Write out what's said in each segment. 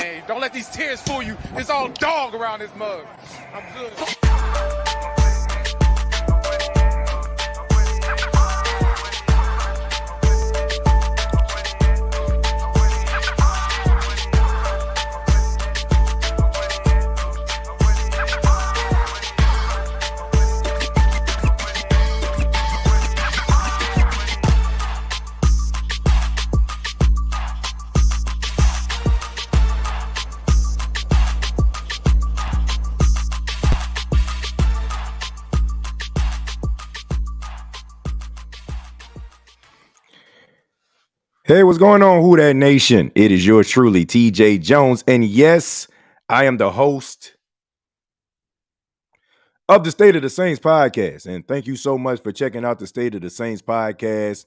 man. Don't let these tears fool you. It's all dog around this mug. I'm good. Hey, what's going on, Who Dat Nation? It is yours truly, TJ Jones. And yes, I am the host of the State of the Saints podcast. And thank you so much for checking out the State of the Saints podcast,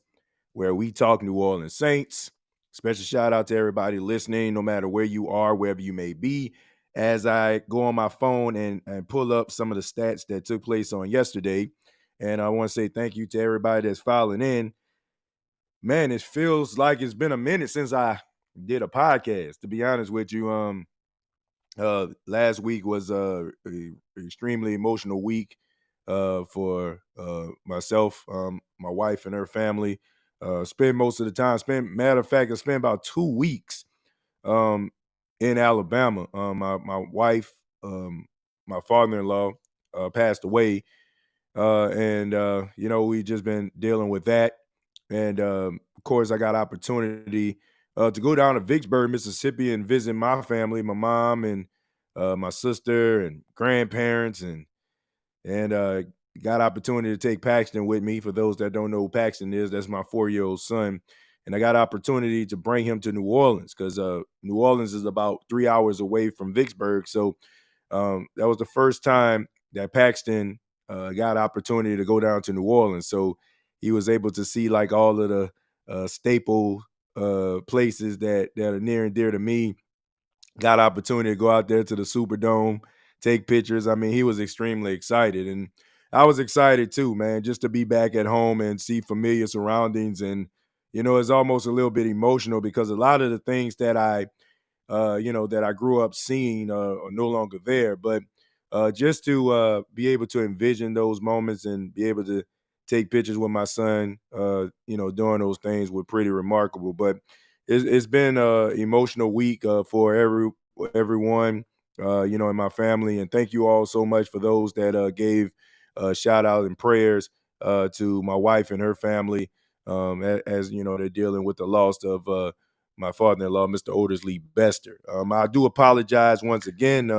where we talk New Orleans Saints. Special shout out to everybody listening, no matter where you are, wherever you may be. As I go on my phone and pull up some of the stats that took place on yesterday. And I want to say thank you to everybody that's filing in. Man, it feels like it's been a minute since I did a podcast, to be honest with you. Last week was a extremely emotional week for myself, my wife and her family. Spent most of the time, matter of fact, I spent about 2 weeks in Alabama. My wife, my father-in-law passed away. We just been dealing with that. And, of course, I got opportunity to go down to Vicksburg, Mississippi, and visit my family, my mom and my sister and grandparents, and got opportunity to take Paxton with me. For those that don't know who Paxton is, that's my 4-year-old son. And I got opportunity to bring him to New Orleans because New Orleans is about 3 hours away from Vicksburg. So that was the first time that Paxton got opportunity to go down to New Orleans. So he was able to see like all of the staple places that are near and dear to me. Got opportunity to go out there to the Superdome, take pictures. I mean, he was extremely excited. And I was excited too, man, just to be back at home and see familiar surroundings. And, it's almost a little bit emotional because a lot of the things that I grew up seeing are no longer there. But just to be able to envision those moments and be able to take pictures with my son, doing those things were pretty remarkable. But it's been an emotional week for everyone, in my family. And thank you all so much for those that gave shout out and prayers to my wife and her family as they're dealing with the loss of my father-in-law, Mr. Otis Lee Bester. I do apologize once again.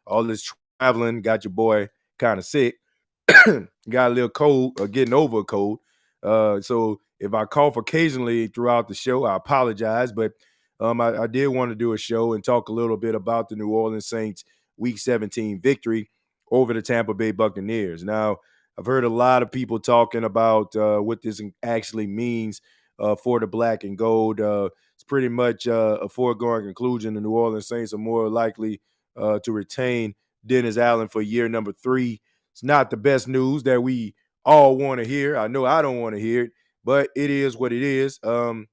All this traveling got your boy kind of sick. Got a little cold or getting over a cold. So if I cough occasionally throughout the show, I apologize. But I did want to do a show and talk a little bit about the New Orleans Saints Week 17 victory over the Tampa Bay Buccaneers. Now, I've heard a lot of people talking about what this actually means for the black and gold. It's pretty much a foregone conclusion. The New Orleans Saints are more likely to retain Dennis Allen for year number 3. It's not the best news that we all want to hear. I know I don't want to hear it, but it is what it is. The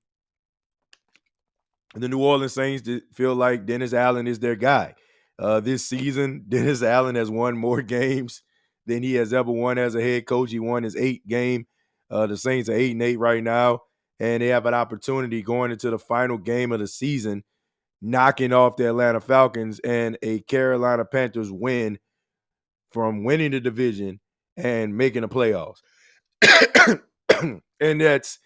New Orleans Saints feel like Dennis Allen is their guy. This season, Dennis Allen has won more games than he has ever won as a head coach. He won his 8th game. The Saints are 8-8 right now, and they have an opportunity going into the final game of the season, knocking off the Atlanta Falcons and a Carolina Panthers win from winning the division and making the playoffs. And that's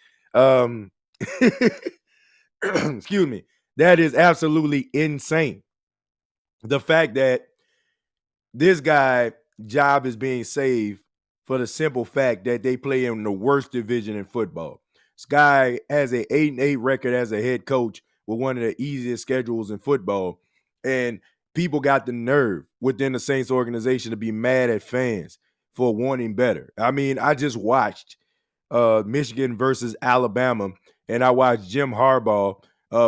excuse me, that is absolutely insane. The fact that this guy's job is being saved for the simple fact that they play in the worst division in football. This guy has an 8-8 record as a head coach with one of the easiest schedules in football. And people got the nerve within the Saints organization to be mad at fans for wanting better. I mean, I just watched Michigan versus Alabama, and I watched Jim Harbaugh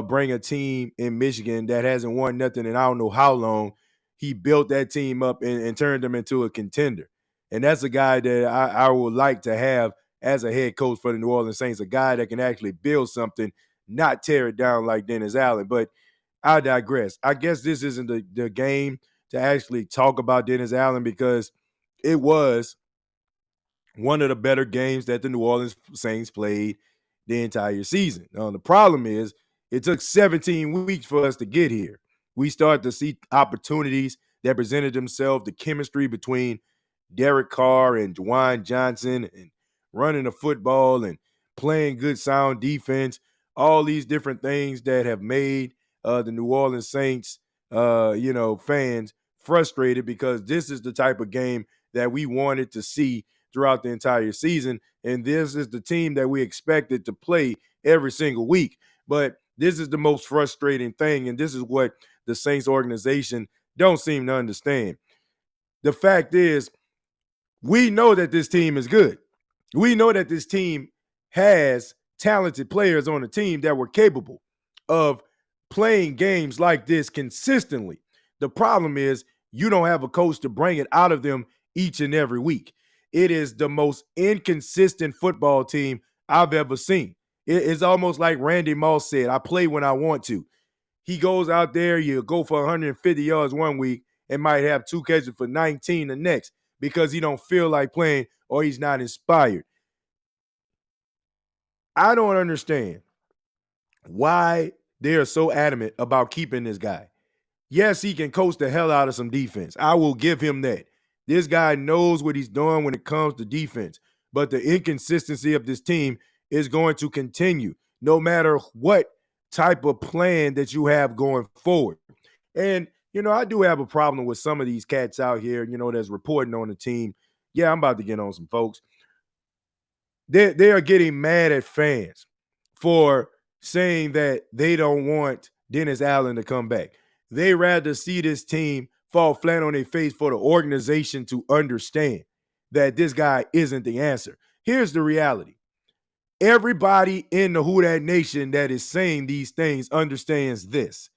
bring a team in Michigan that hasn't won nothing in I don't know how long. He built that team up and turned them into a contender. And that's a guy that I would like to have as a head coach for the New Orleans Saints, a guy that can actually build something, not tear it down like Dennis Allen. But I digress. I guess this isn't the game to actually talk about Dennis Allen because it was one of the better games that the New Orleans Saints played the entire season. Now, the problem is it took 17 weeks for us to get here. We started to see opportunities that presented themselves, the chemistry between Derek Carr and Dwayne Johnson and running the football and playing good sound defense, all these different things that have made the New Orleans Saints, fans frustrated because this is the type of game that we wanted to see throughout the entire season. And this is the team that we expected to play every single week. But this is the most frustrating thing. And this is what the Saints organization don't seem to understand. The fact is, we know that this team is good. We know that this team has talented players on the team that were capable of playing games like this consistently. The problem is you don't have a coach to bring it out of them each and every week. It is the most inconsistent football team I've ever seen. It's almost like Randy Moss said, I play when I want to. He goes out there, you go for 150 yards one week and might have 2 catches for 19 the next because he don't feel like playing or he's not inspired. I don't understand why they are so adamant about keeping this guy. Yes, he can coach the hell out of some defense. I will give him that. This guy knows what he's doing when it comes to defense. But the inconsistency of this team is going to continue no matter what type of plan that you have going forward. And, I do have a problem with some of these cats out here, that's reporting on the team. Yeah, I'm about to get on some folks. They are getting mad at fans for saying that they don't want Dennis Allen to come back. They rather see this team fall flat on their face for the organization to understand that this guy isn't the answer. Here's the reality. Everybody in the Who Dat Nation that is saying these things understands this,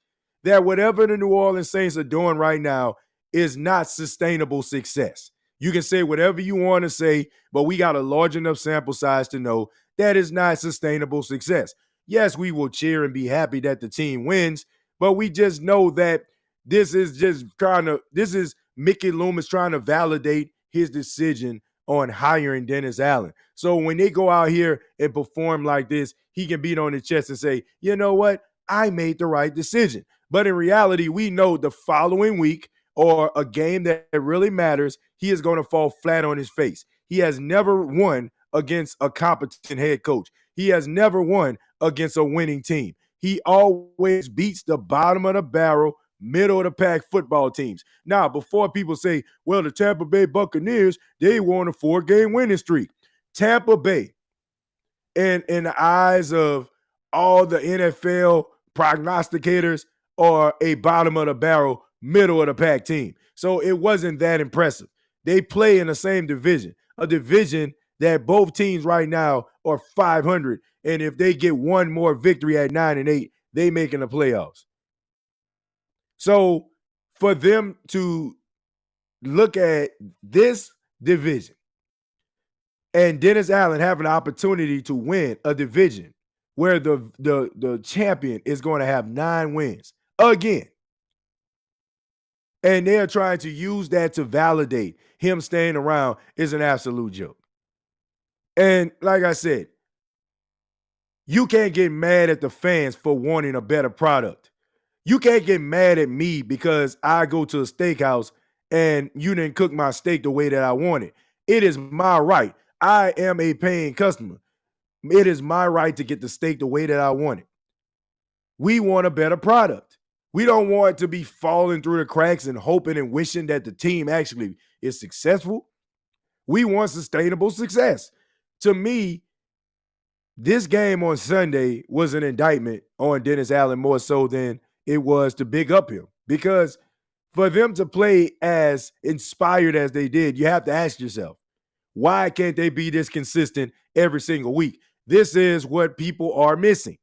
that whatever the New Orleans Saints are doing right now is not sustainable success. You can say whatever you want to say, but we got a large enough sample size to know that is not sustainable success. Yes, we will cheer and be happy that the team wins, but we just know that this is Mickey Loomis trying to validate his decision on hiring Dennis Allen. So when they go out here and perform like this, he can beat on his chest and say, you know what? I made the right decision. But in reality, we know the following week or a game that really matters, he is going to fall flat on his face. He has never won against a competent head coach. He has never won against a winning team. He always beats the bottom of the barrel, middle of the pack football teams. Now, before people say, well, the Tampa Bay Buccaneers, they won a 4-game winning streak. Tampa Bay, in the eyes of all the NFL prognosticators, are a bottom of the barrel, middle of the pack team. So it wasn't that impressive. They play in the same division, a division that both teams right now are 500. And if they get one more victory at 9-8, they making the playoffs. So for them to look at this division and Dennis Allen have an opportunity to win a division where the champion is going to have 9 wins again, and they're trying to use that to validate him staying around, is an absolute joke. And like I said, you can't get mad at the fans for wanting a better product. You can't get mad at me because I go to a steakhouse and you didn't cook my steak the way that I wanted. It is my right. I am a paying customer. It is my right to get the steak the way that I want it. We want a better product. We don't want to be falling through the cracks and hoping and wishing that the team actually is successful. We want sustainable success. To me, this game on Sunday was an indictment on Dennis Allen more so than it was to big up him. Because for them to play as inspired as they did, you have to ask yourself, why can't they be this consistent every single week? This is what people are missing.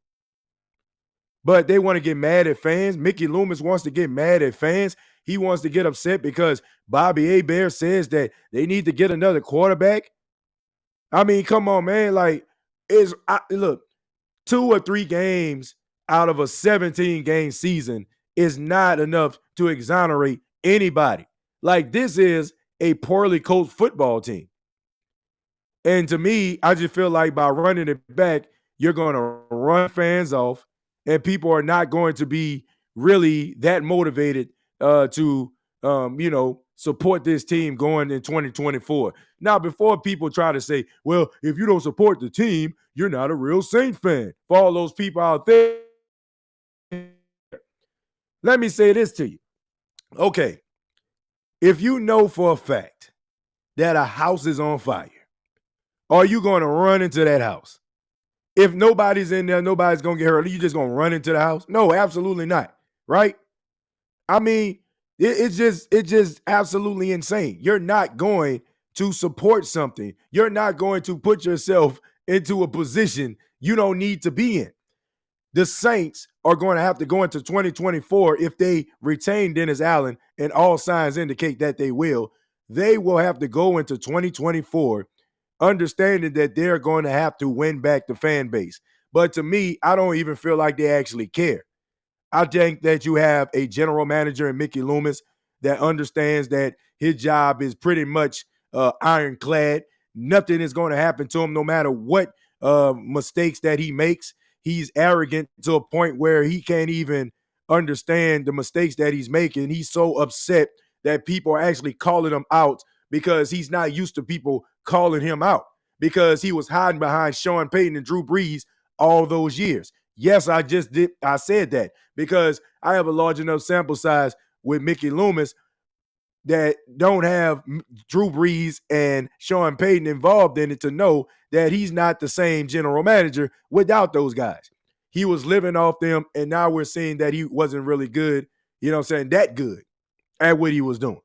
But they want to get mad at fans. Mickey Loomis wants to get mad at fans. He wants to get upset because Bobby Hebert says that they need to get another quarterback. I mean, come on, man. Like, look, 2 or 3 games out of a 17-game season is not enough to exonerate anybody. Like, this is a poorly coached football team. And to me, I just feel like by running it back, you're going to run fans off, and people are not going to be really that motivated to, support this team going in 2024. Now, before people try to say, well, if you don't support the team, you're not a real Saint fan. For all those people out there, let me say this to you. Okay, if you know for a fact that a house is on fire, are you going to run into that house? If nobody's in there, nobody's going to get hurt. Are you just going to run into the house? No, absolutely not. Right? I mean, it's just absolutely insane. You're not going to support something. You're not going to put yourself into a position you don't need to be in. The Saints are going to have to go into 2024 if they retain Dennis Allen, and all signs indicate that they will. They will have to go into 2024 understanding that they're going to have to win back the fan base. But to me, I don't even feel like they actually care. I think that you have a general manager in Mickey Loomis that understands that his job is pretty much ironclad. Nothing is going to happen to him no matter what mistakes that he makes. He's arrogant to a point where he can't even understand the mistakes that he's making. He's so upset that people are actually calling him out because he's not used to people calling him out because he was hiding behind Sean Payton and Drew Brees all those years. Yes, I said that because I have a large enough sample size with Mickey Loomis that don't have Drew Brees and Sean Payton involved in it to know that he's not the same general manager without those guys. He was living off them, and now we're seeing that he wasn't really good, that good at what he was doing.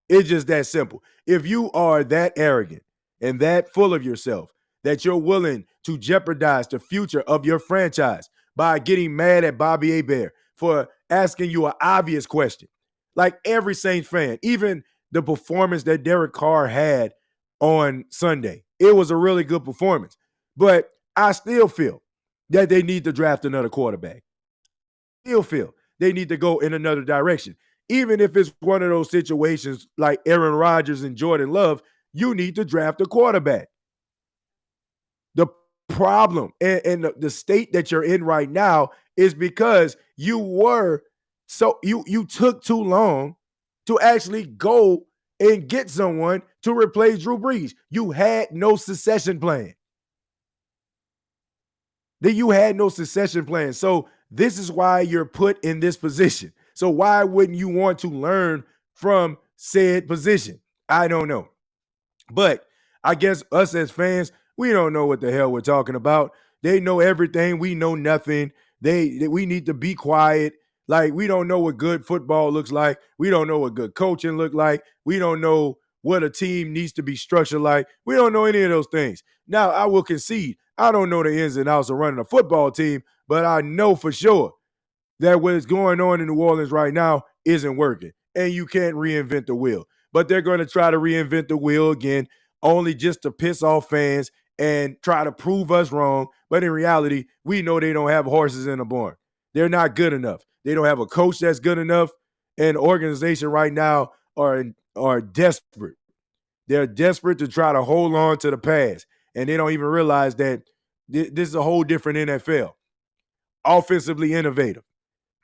It's just that simple. If you are that arrogant and that full of yourself that you're willing to jeopardize the future of your franchise by getting mad at Bobby Hebert for asking you an obvious question, like every Saints fan, even the performance that Derek Carr had on Sunday, it was a really good performance. But I still feel that they need to draft another quarterback. I still feel they need to go in another direction. Even if it's one of those situations like Aaron Rodgers and Jordan Love, you need to draft a quarterback. The problem and the state that you're in right now is because you took too long to actually go and get someone to replace Drew Brees. You had no succession plan. So this is why you're put in this position. So why wouldn't you want to learn from said position? I don't know. But I guess us as fans, we don't know what the hell we're talking about. They know everything. We know nothing. We need to be quiet. Like, we don't know what good football looks like. We don't know what good coaching looks like. We don't know what a team needs to be structured like. We don't know any of those things. Now, I will concede, I don't know the ins and outs of running a football team, but I know for sure that what is going on in New Orleans right now isn't working, and you can't reinvent the wheel. But they're going to try to reinvent the wheel again, only just to piss off fans and try to prove us wrong. But in reality, we know they don't have horses in the barn. They're not good enough. They don't have a coach that's good enough, and the organization right now are desperate. They're desperate to try to hold on to the past, and they don't even realize that this is a whole different NFL. Offensively innovative,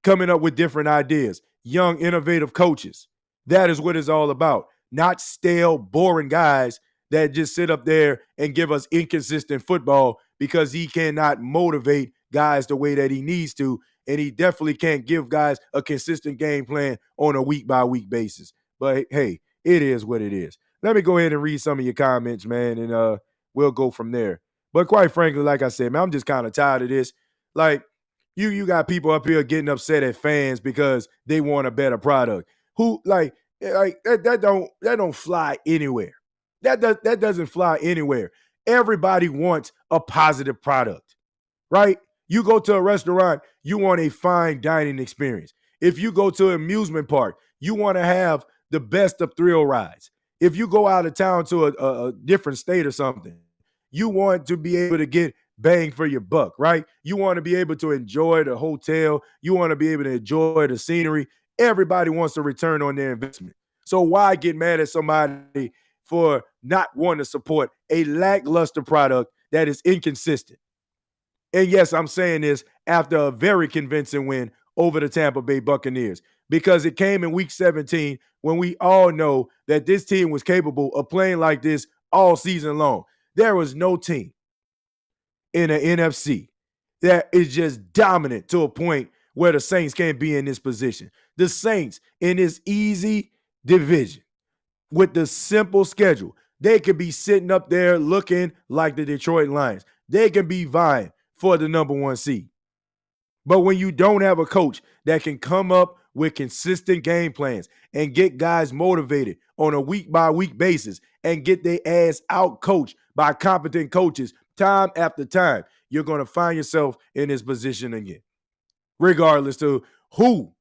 coming up with different ideas, young, innovative coaches. That is what it's all about. Not stale, boring guys that just sit up there and give us inconsistent football because he cannot motivate guys the way that he needs to, and he definitely can't give guys a consistent game plan on a week-by-week basis. But, hey, it is what it is. Let me go ahead and read some of your comments, man, and we'll go from there. But quite frankly, like I said, man, I'm just kind of tired of this. Like, you got people up here getting upset at fans because they want a better product. Who that don't fly anywhere. That doesn't fly anywhere. Everybody wants a positive product, right? You go to a restaurant, you want a fine dining experience. If you go to an amusement park, you want to have the best of thrill rides. If you go out of town to a different state or something, you want to be able to get bang for your buck, right? You want to be able to enjoy the hotel. You want to be able to enjoy the scenery. Everybody wants a return on their investment. So why get mad at somebody for not wanting to support a lackluster product that is inconsistent? And yes, I'm saying this after a very convincing win over the Tampa Bay Buccaneers because it came in week 17 when we all know that this team was capable of playing like this all season long. There was no team in the NFC that is just dominant to a point where the Saints can't be in this position. The Saints in this easy division with the simple schedule, they could be sitting up there looking like the Detroit Lions. They can be vying for the number one seed. But when you don't have a coach that can come up with consistent game plans and get guys motivated on a week by week basis and get their ass out coached by competent coaches time after time, you're going to find yourself in this position again, regardless to who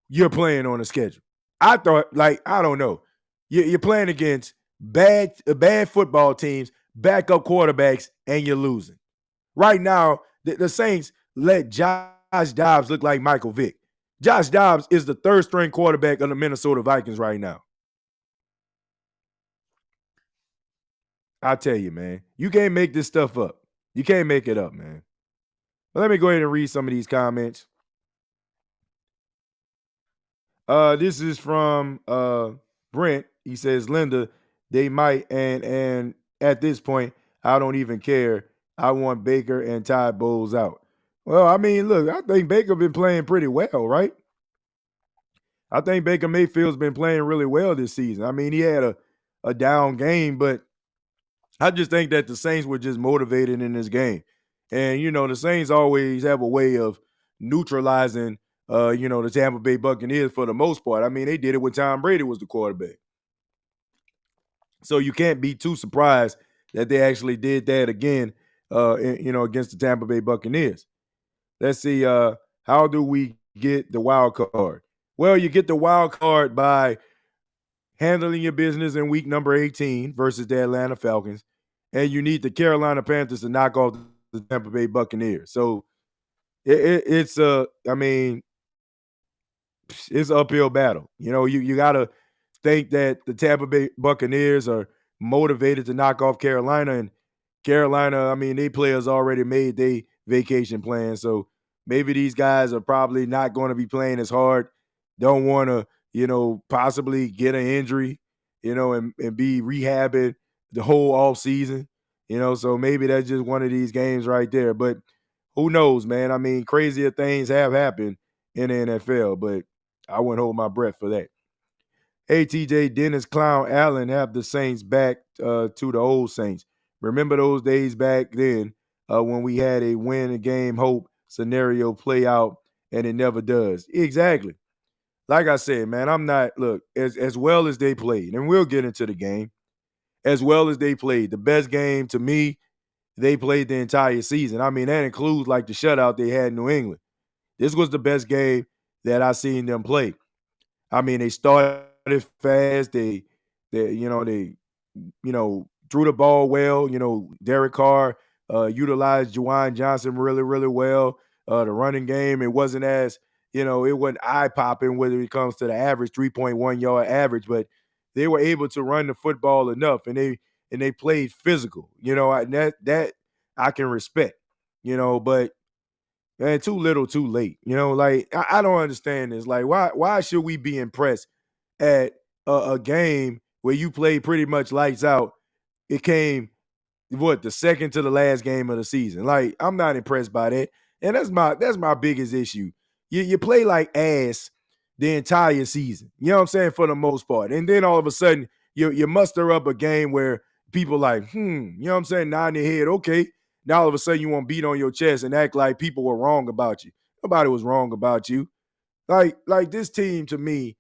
you're playing on the schedule. I thought, like, I don't know. You're playing against bad football teams, backup quarterbacks, and you're losing. Right now, the Saints let Josh Dobbs look like Michael Vick. Josh Dobbs is the third string quarterback of the Minnesota Vikings right now. I tell you, man, you can't make this stuff up. You can't make it up, man. But let me go ahead and read some of these comments. This is from Brent. He says, Linda, they might, and at this point, I don't even care. I want Baker and Todd Bowles out. Well, I mean, look, I think Baker been playing pretty well, right? I think Baker Mayfield's been playing really well this season. I mean, he had a down game, but I just think that the Saints were just motivated in this game. And, you know, the Saints always have a way of neutralizing, the Tampa Bay Buccaneers for the most part. I mean, they did it when Tom Brady was the quarterback. So you can't be too surprised that they actually did that again, against the Tampa Bay Buccaneers. Let's see, how do we get the wild card? Well, you get the wild card by handling your business in week number 18 versus the Atlanta Falcons, and you need the Carolina Panthers to knock off the Tampa Bay Buccaneers. So it's an uphill battle. You know, you got to think that the Tampa Bay Buccaneers are motivated to knock off Carolina, and Carolina, I mean, they players already made their vacation plans, so maybe these guys are probably not going to be playing as hard, don't want to, possibly get an injury, and be rehabbing the whole off season, so maybe that's just one of these games right there. But who knows, man? I mean, crazier things have happened in the NFL, but I wouldn't hold my breath for that. Hey, TJ, Dennis Clown Allen have the Saints back to the old Saints. Remember those days back then when we had a win a game hope scenario play out, and it never does. Exactly. Like I said, man, I'm not, look, as well as they played, and we'll get into the game, as well as they played, the best game to me, they played the entire season. I mean, that includes like the shutout they had in New England. This was the best game that I seen them play. I mean, they started fast. They threw the ball well. Derek Carr utilized Juwan Johnson really, really well. The running game, it wasn't as, it wasn't eye-popping when it comes to the average 3.1 yard average, but they were able to run the football enough, and they played physical. And that I can respect. But man, too little, too late. Like I don't understand this. Like, why should we be impressed at a game where you played pretty much lights out? It came the second to the last game of the season. Like, I'm not impressed by that, and that's my biggest issue. You play like ass the entire season. You know what I'm saying, for the most part, and then all of a sudden you muster up a game where people like, you know what I'm saying, nod their head, okay. Now all of a sudden you want to beat on your chest and act like people were wrong about you. Nobody was wrong about you. Like this team, to me,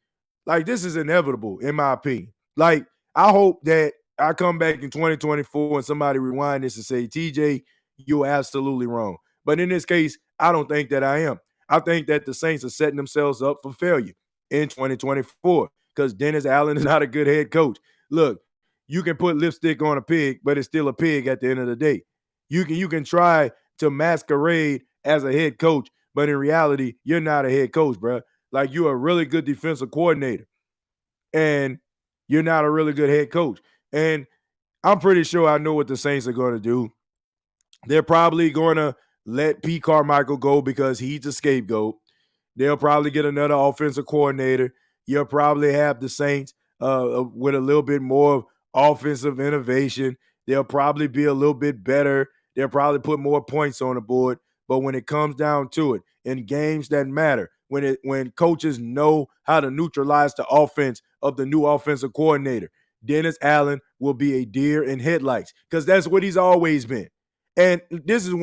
like, this is inevitable in my opinion. Like, I hope that I come back in 2024 and somebody rewind this and say, TJ, you're absolutely wrong. But in this case, I don't think that I am. I think that the Saints are setting themselves up for failure in 2024 because Dennis Allen is not a good head coach. Look, you can put lipstick on a pig, but it's still a pig at the end of the day. You can try to masquerade as a head coach, but in reality, you're not a head coach, bro. Like, you're a really good defensive coordinator, and you're not a really good head coach. And I'm pretty sure I know what the Saints are going to do. They're probably going to let Pete Carmichael go because he's a scapegoat. They'll probably get another offensive coordinator. You'll probably have the Saints with a little bit more offensive innovation. They'll probably be a little bit better. They'll probably put more points on the board. But when it comes down to it, in games that matter, when coaches know how to neutralize the offense of the new offensive coordinator, Dennis Allen will be a deer in headlights, because that's what he's always been. And this is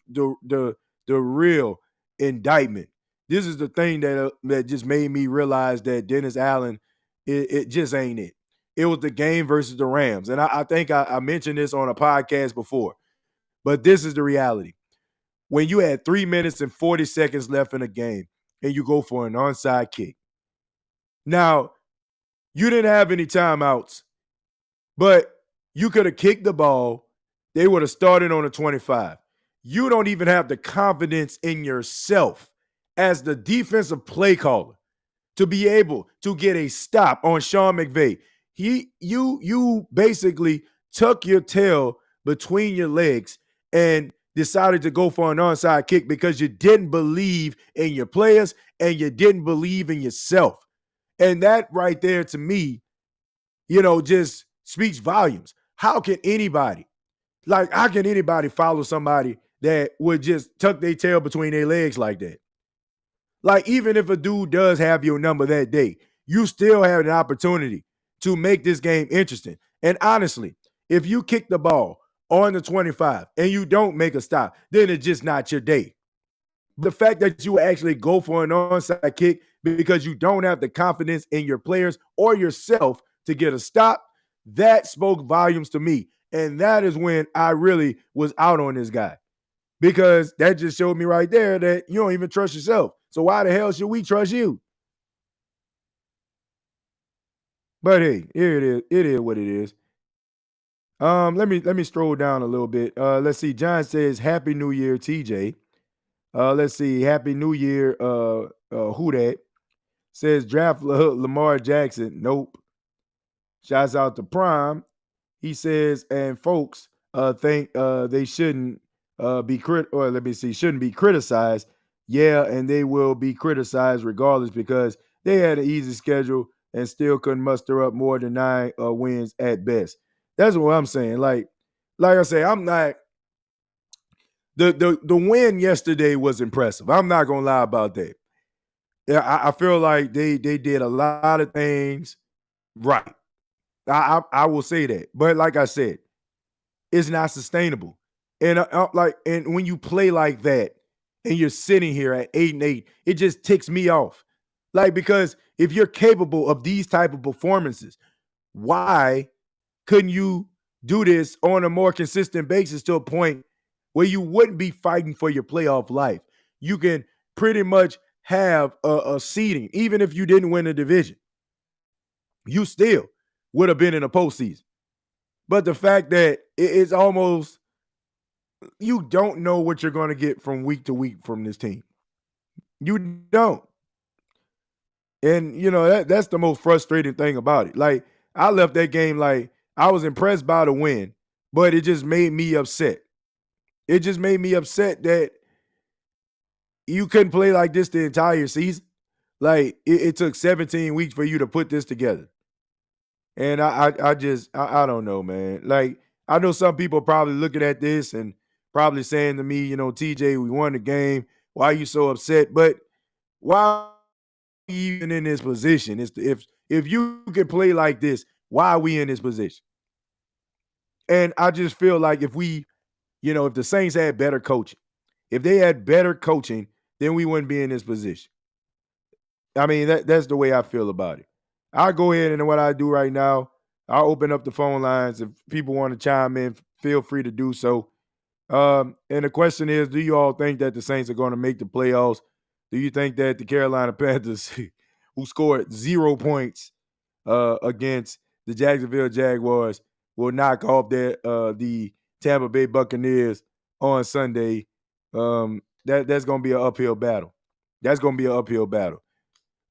the real indictment. This is the thing that just made me realize that Dennis Allen, it just ain't it. It was the game versus the Rams. And I think I mentioned this on a podcast before, but this is the reality. When you had 3 minutes and 40 seconds left in a game and you go for an onside kick. Now, you didn't have any timeouts, but you could have kicked the ball. They would have started on a 25. You don't even have the confidence in yourself as the defensive play caller to be able to get a stop on Sean McVay. You basically tuck your tail between your legs and decided to go for an onside kick because you didn't believe in your players and you didn't believe in yourself. And that right there, to me, just speaks volumes. How can anybody follow somebody that would just tuck their tail between their legs like that? Like, even if a dude does have your number that day, you still have an opportunity to make this game interesting. And honestly, if you kick the ball on the 25 and you don't make a stop, then it's just not your day. The fact that you actually go for an onside kick because you don't have the confidence in your players or yourself to get a stop, that spoke volumes to me. And that is when I really was out on this guy, because that just showed me right there that you don't even trust yourself. So why the hell should we trust you? But hey, here it is. It is what it is. Let me stroll down a little bit. Let's see. John says, "Happy New Year, TJ." Let's see. Happy New Year. Who that? Says draft Lamar Jackson. Nope. Shouts out to Prime. He says, and folks think they shouldn't shouldn't be criticized. Yeah, and they will be criticized regardless because they had an easy schedule and still couldn't muster up more than 9 wins at best. That's what I'm saying. Like I say, I'm not. The win yesterday was impressive. I'm not gonna lie about that. Yeah, I feel like they did a lot of things right. I will say that, but like I said, it's not sustainable. And and when you play like that, and you're sitting here at 8-8, it just ticks me off. Like, because if you're capable of these type of performances, why couldn't you do this on a more consistent basis to a point where you wouldn't be fighting for your playoff life? You can pretty much have a seeding, even if you didn't win the division. You still would have been in the postseason. But the fact that it's almost, you don't know what you're going to get from week to week from this team. You don't. And, that's the most frustrating thing about it. Like, I left that game like I was impressed by the win, but it just made me upset. It just made me upset that you couldn't play like this the entire season. Like, it took 17 weeks for you to put this together. And I don't know, man. Like, I know some people probably looking at this and probably saying to me, TJ, we won the game. Why are you so upset? But why are we even in this position? If you can play like this, why are we in this position? And I just feel like if if the Saints had better coaching, if they had better coaching, then we wouldn't be in this position. I mean, that's the way I feel about it. I'll go ahead and what I do right now, I'll open up the phone lines. If people want to chime in, feel free to do so. And the question is, do you all think that the Saints are going to make the playoffs? Do you think that the Carolina Panthers, who scored 0 points against the Jacksonville Jaguars, will knock off the Tampa Bay Buccaneers on Sunday, that's gonna be an uphill battle. That's gonna be an uphill battle.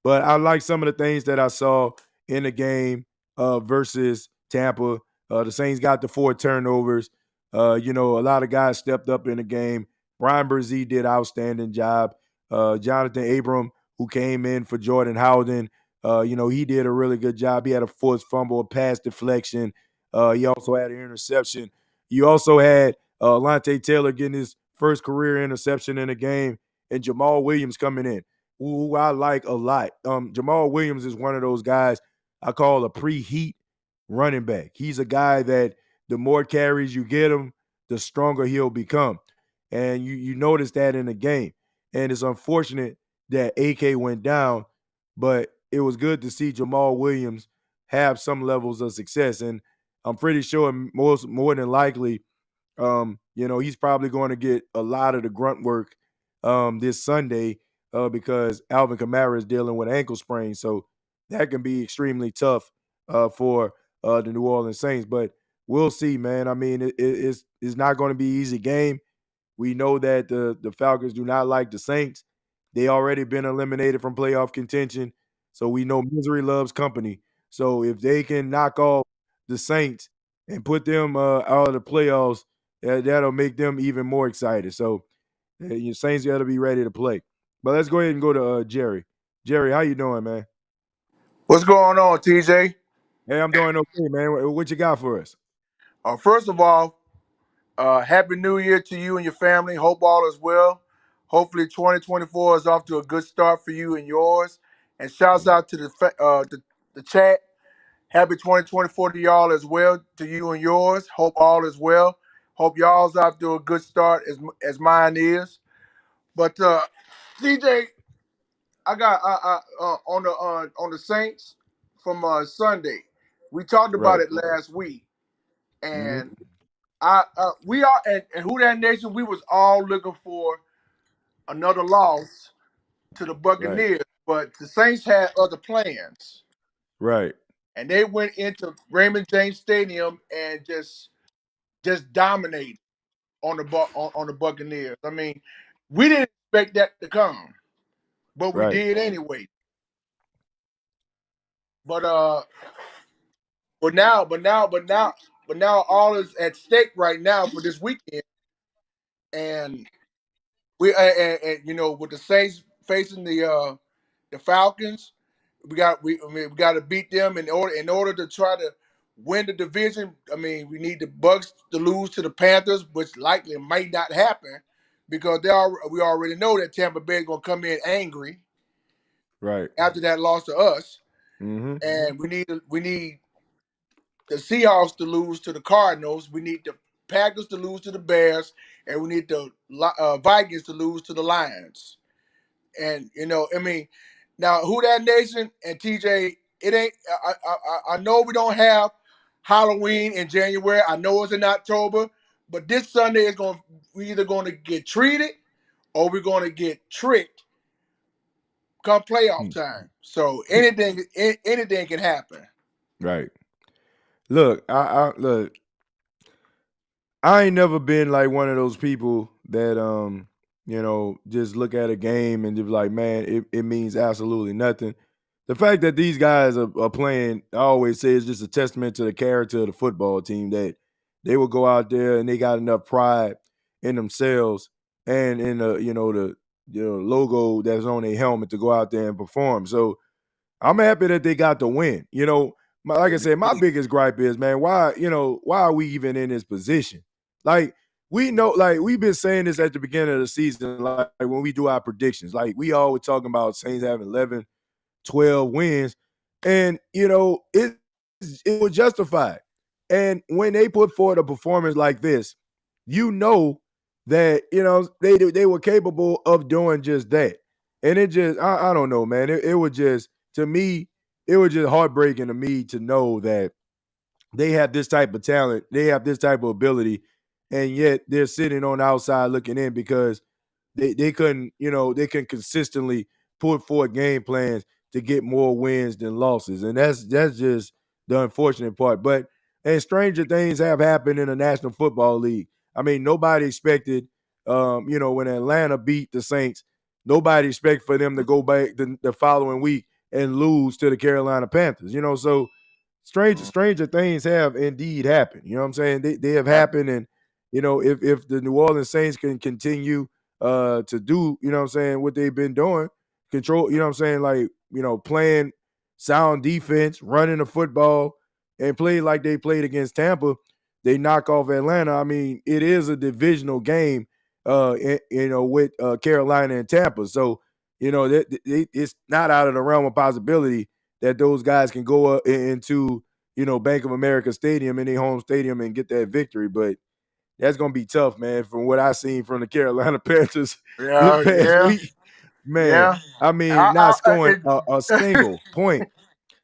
But I like some of the things that I saw in the game versus Tampa. The Saints got the 4 turnovers. A lot of guys stepped up in the game. Brian Brzee did outstanding job. Jonathan Abram, who came in for Jordan Howden, he did a really good job. He had a forced fumble, a pass deflection. He also had an interception. You also had Lante Taylor getting his first career interception in the game, and Jamal Williams coming in, who I like a lot. Jamal Williams is one of those guys I call a preheat running back. He's a guy that the more carries you get him, the stronger he'll become. And you notice that in the game. And it's unfortunate that AK went down, but it was good to see Jamal Williams have some levels of success. And I'm pretty sure more than likely, he's probably going to get a lot of the grunt work this Sunday because Alvin Kamara is dealing with ankle sprain. So that can be extremely tough for the New Orleans Saints. But we'll see, man. I mean, it's not going to be an easy game. We know that the Falcons do not like the Saints. They already been eliminated from playoff contention. So we know misery loves company. So if they can knock off the Saints and put them out of the playoffs, that'll make them even more excited. So your Saints got to be ready to play. But let's go ahead and go to Jerry. Jerry, how you doing, man? What's going on, TJ? Hey, I'm doing okay, man. What you got for us? First of all, Happy New Year to you and your family. Hope all is well. Hopefully, 2024 is off to a good start for you and yours. And shouts out to the chat. Happy 2024 to y'all as well, to you and yours. Hope all is well. Hope y'all's off to a good start as mine is. But TJ, I got on the Saints from Sunday. We talked about Right. it last week, hmm and we are and Who That Nation. We was all looking for another loss to the Right. Buccaneers, but the Saints had other plans, Right. and they went into Raymond James Stadium and just dominated on the Buccaneers. I mean, we didn't expect that to come, but we Right. did anyway. But but now all is at stake right now for this weekend, and with the Saints facing the Falcons, we got to beat them in order to try to win the division. I mean, we need the Bucks to lose to the Panthers, which likely might not happen because we already know that Tampa Bay is going to come in angry Right. after that loss to us, hmm and we need the Seahawks to lose to the Cardinals. We need the Packers to lose to the Bears, and we need the Vikings to lose to the Lions. And I mean, now Who That Nation and TJ, it ain't. I know we don't have Halloween in January. I know it's in October, but this Sunday is going. We either going to get treated or we're going to get tricked come playoff time. So anything can happen. Right. Look, look. I ain't never been like one of those people that just look at a game and just be like, man, it means absolutely nothing. The fact that these guys are playing, I always say, is just a testament to the character of the football team that they will go out there and they got enough pride in themselves and in the logo that's on their helmet to go out there and perform. So I'm happy that they got the win. Like I said, my biggest gripe is, man, why are we even in this position? Like, we know, like, we've been saying this at the beginning of the season, like when we do our predictions. Like, we always talking about Saints having 11, 12 wins. And, it was justified. And when they put forward a performance like this, you know that, they were capable of doing just that. And it just, I don't know, man. It was just, to me, it was just heartbreaking to me to know that they have this type of talent, they have this type of ability, and yet they're sitting on the outside looking in because they couldn't, they can consistently put forward game plans to get more wins than losses. And that's just the unfortunate part. But and stranger things have happened in the National Football League. I mean, nobody expected, when Atlanta beat the Saints, nobody expected for them to go back the following week and lose to the Carolina Panthers. So stranger things have indeed happened. You know what I'm saying? They have happened, and if the New Orleans Saints can continue to do, what I'm saying, what they've been doing, control, what I'm saying, like, playing sound defense, running the football, and play like they played against Tampa, they knock off Atlanta. I mean, it is a divisional game, with Carolina and Tampa. So, it's not out of the realm of possibility that those guys can go into, Bank of America Stadium in their home stadium and get that victory. But that's going to be tough, man, from what I've seen from the Carolina Panthers this Yeah, past yeah, week. Man, yeah. I mean, not scoring It, a single point.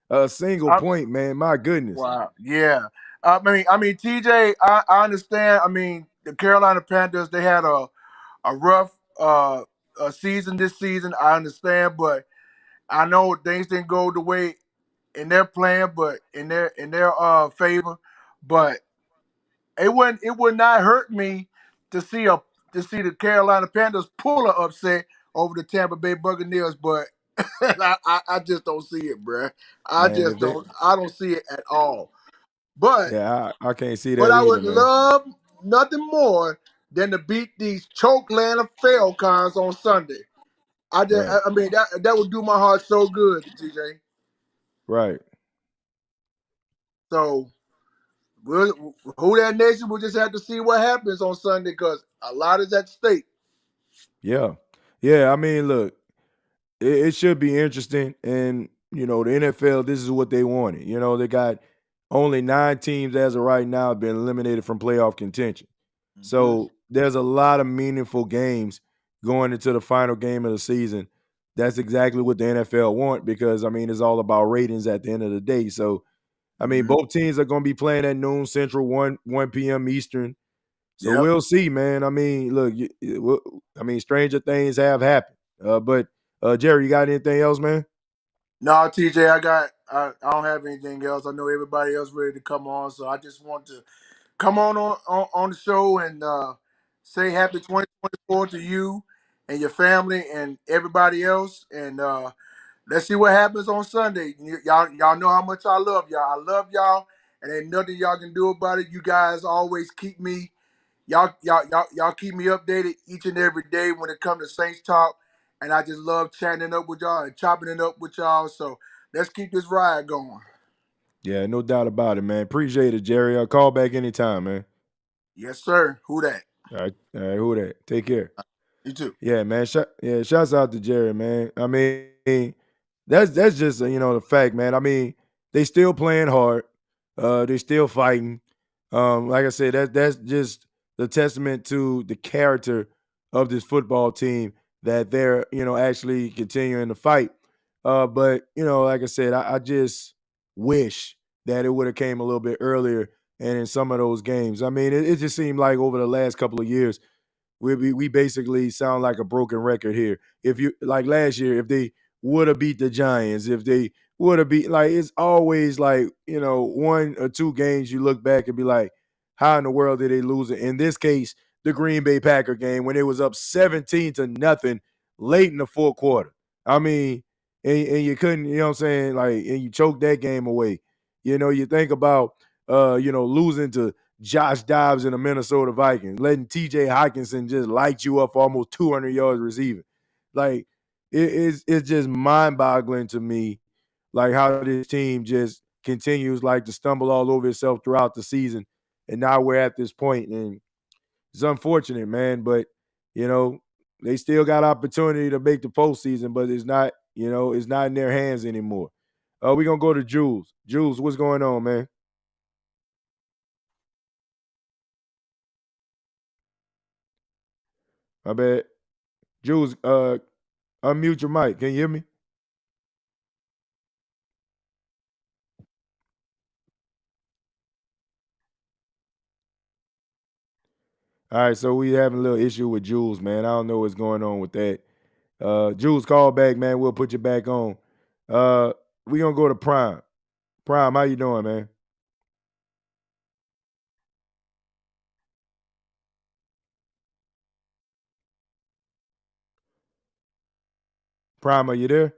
A single I, point, man. My goodness. wow. Yeah. I mean, TJ. I understand. I mean, the Carolina Panthers. They had a rough a season this season. I understand, but I know things didn't go the way in their plan, but in their favor. But it would not hurt me to see the Carolina Panthers pull an upset over the Tampa Bay Buccaneers, but I just don't see it, bruh. I Man, just if they don't. I don't see it at all. But yeah, I can't see but that I either, would man. love nothing more than to beat these choke Atlanta Falcons on Sunday. Right. I mean that would do my heart so good, TJ. Right. So who that nation? We'll just have to see what happens on Sunday because a lot is at stake. Yeah. Yeah. I mean, look, it should be interesting. And, the NFL, this is what they wanted. They got only 9 teams as of right now have been eliminated from playoff contention. Mhm. So there's a lot of meaningful games going into the final game of the season. That's exactly what the NFL want because, I mean, it's all about ratings at the end of the day. So, I mean, Mhm. both teams are going to be playing at noon Central, 1 p.m. Eastern. So Yep. we'll see, man. I mean, look, stranger things have happened. But Jerry, you got anything else, man? No, TJ, I don't have anything else. I know everybody else ready to come on, so I just want to come on the show and say happy 2024 to you and your family and everybody else. And let's see what happens on Sunday. Y'all know how much I love y'all. I love y'all, and ain't nothing y'all can do about it. You guys always keep me. Y'all keep me updated each and every day when it comes to Saints talk, and I just love chatting it up with y'all and chopping it up with y'all. So let's keep this ride going. Yeah, no doubt about it, man. Appreciate it, Jerry. I'll call back anytime, man. Yes, sir. Who that? All right, who that? Take care. You too. Yeah, man. Shouts out to Jerry, man. I mean, that's just the fact, man. I mean, they still playing hard. They still fighting. Like I said, that's just the testament to the character of this football team that they're actually continuing to fight. But like I said, I just wish that it would have came a little bit earlier and in some of those games. I mean, it just seemed like over the last couple of years we basically sound like a broken record here. If you like last year, if they would have beat the Giants, if they would have beat like it's always like 1 or 2 games you look back and be like, how in the world did they lose it? In this case, the Green Bay Packer game when it was up 17-0 late in the fourth quarter. I mean, and you couldn't, you know what I'm saying, like, and you choked that game away. You think about losing to Josh Dobbs and the Minnesota Vikings, letting TJ Hawkinson just light you up for almost 200 yards receiving. Like, it's just mind-boggling to me, like, how this team just continues, like, to stumble all over itself throughout the season. And now we're at this point, and it's unfortunate, man, but, you know, they still got opportunity to make the postseason, but it's not in their hands anymore. We're going to go to Jules. Jules, what's going on, man? My bad. Jules, unmute your mic. Can you hear me? All right, so we having a little issue with Jules, man. I don't know what's going on with that. Jules, call back, man. We'll put you back on. Uh, we gonna go to Prime. Prime, how you doing, man? Prime, are you there?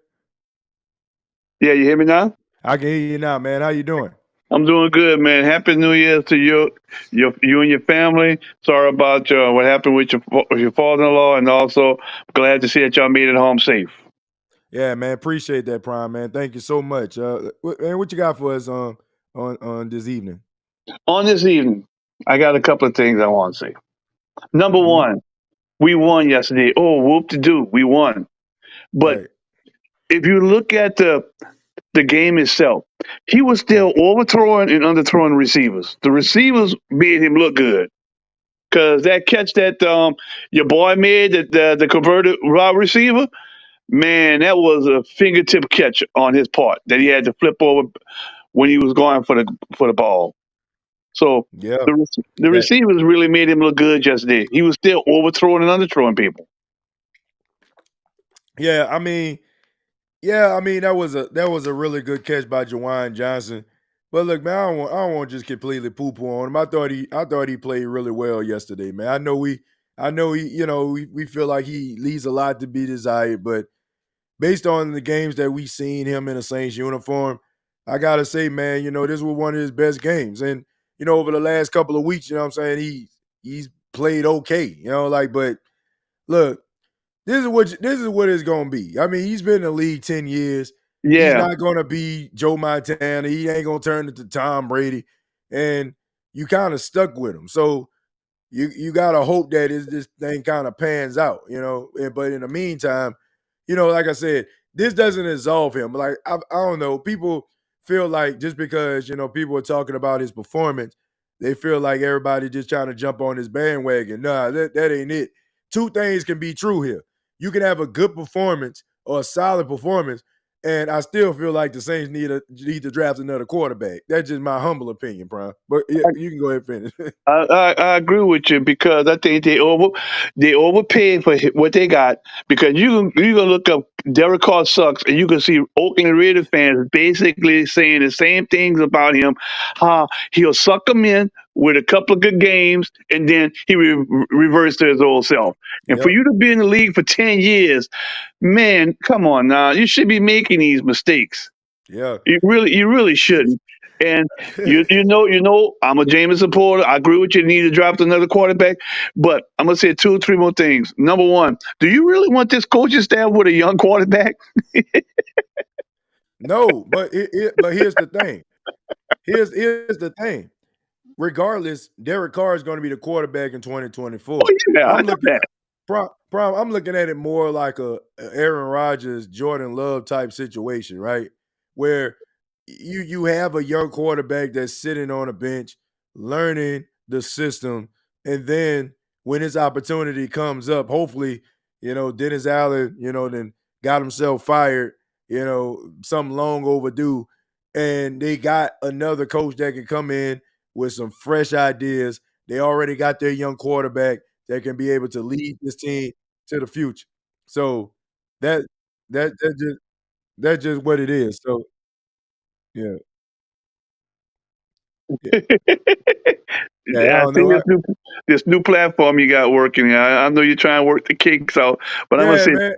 Yeah, you hear me now? I can hear you now, man. How you doing? I'm doing good, man. Happy New Year to you and your family. Sorry about what happened with your father-in-law, and also glad to see that y'all made it home safe. Yeah, man. Appreciate that, Prime, man. Thank you so much. Man, what you got for us on this evening? On this evening, I got a couple of things I want to say. Number Hmm. one, we won yesterday. Oh, whoop de doo, we won. But Right. if you look at the game itself, he was Mm. still overthrowing and underthrowing receivers. The receivers made him look good. Cause that catch that your boy made, the converted wide receiver, man, that was a fingertip catch on his part that he had to flip over when he was going for the ball. So Yeah. the That. receivers really made him look good yesterday. He was still overthrowing and underthrowing people. Yeah. I mean, that was a really good catch by Jawan Johnson. But look, man, I don't want to just completely poo-poo on him. I thought he played really well yesterday, man. I know he, we feel like he leaves a lot to be desired, but based on the games that we seen him in a Saints uniform, I gotta say, man, this was one of his best games. And, over the last couple of weeks, I'm saying he's played okay, but look, this is what it's gonna be. I mean, he's been in the league 10 years. He's Yeah, not gonna be Joe Montana. He ain't gonna turn into Tom Brady. And you kind of stuck with him. So you gotta hope that this thing kind of pans out, But in the meantime, like I said, this doesn't absolve him. Like I don't know, people feel like just because people are talking about his performance, they feel like everybody just trying to jump on his bandwagon. Nah, that ain't it. Two things can be true here. You can have a good performance or a solid performance, and I still feel like the Saints need to draft another quarterback. That's just my humble opinion, Brian. But yeah, you can go ahead and finish. I agree with you because I think they overpaid for what they got because you gonna look up Derek Carr sucks and you can see Oakland Raiders fans basically saying the same things about him. How he'll suck them in with a couple of good games and then he reverts to his old self. And for Yep. you to be in the league for 10 years, man, come on now, you should be making these mistakes. Yeah. You really shouldn't. And I'm a Jameis supporter. I agree with you. Need to draft another quarterback, but I'm gonna say two or three more things. Number one, do you really want this coaching staff with a young quarterback? No, but here's the thing. Here's the thing. Regardless, Derek Carr is going to be the quarterback in Oh 2024. yeah, I I'm know looking that. I'm looking at it more like a Aaron Rodgers, Jordan Love type situation, right? Where you have a young quarterback that's sitting on a bench, learning the system, and then when his opportunity comes up, hopefully, Dennis Allen, then got himself fired, something long overdue, and they got another coach that can come in with some fresh ideas. They already got their young quarterback that can be able to lead this team to the future. So that that's just what it is. So yeah, yeah, yeah. I I don't see know. this new platform you got working. I know you're trying to work the kinks out, but I'm gonna Yeah, say man.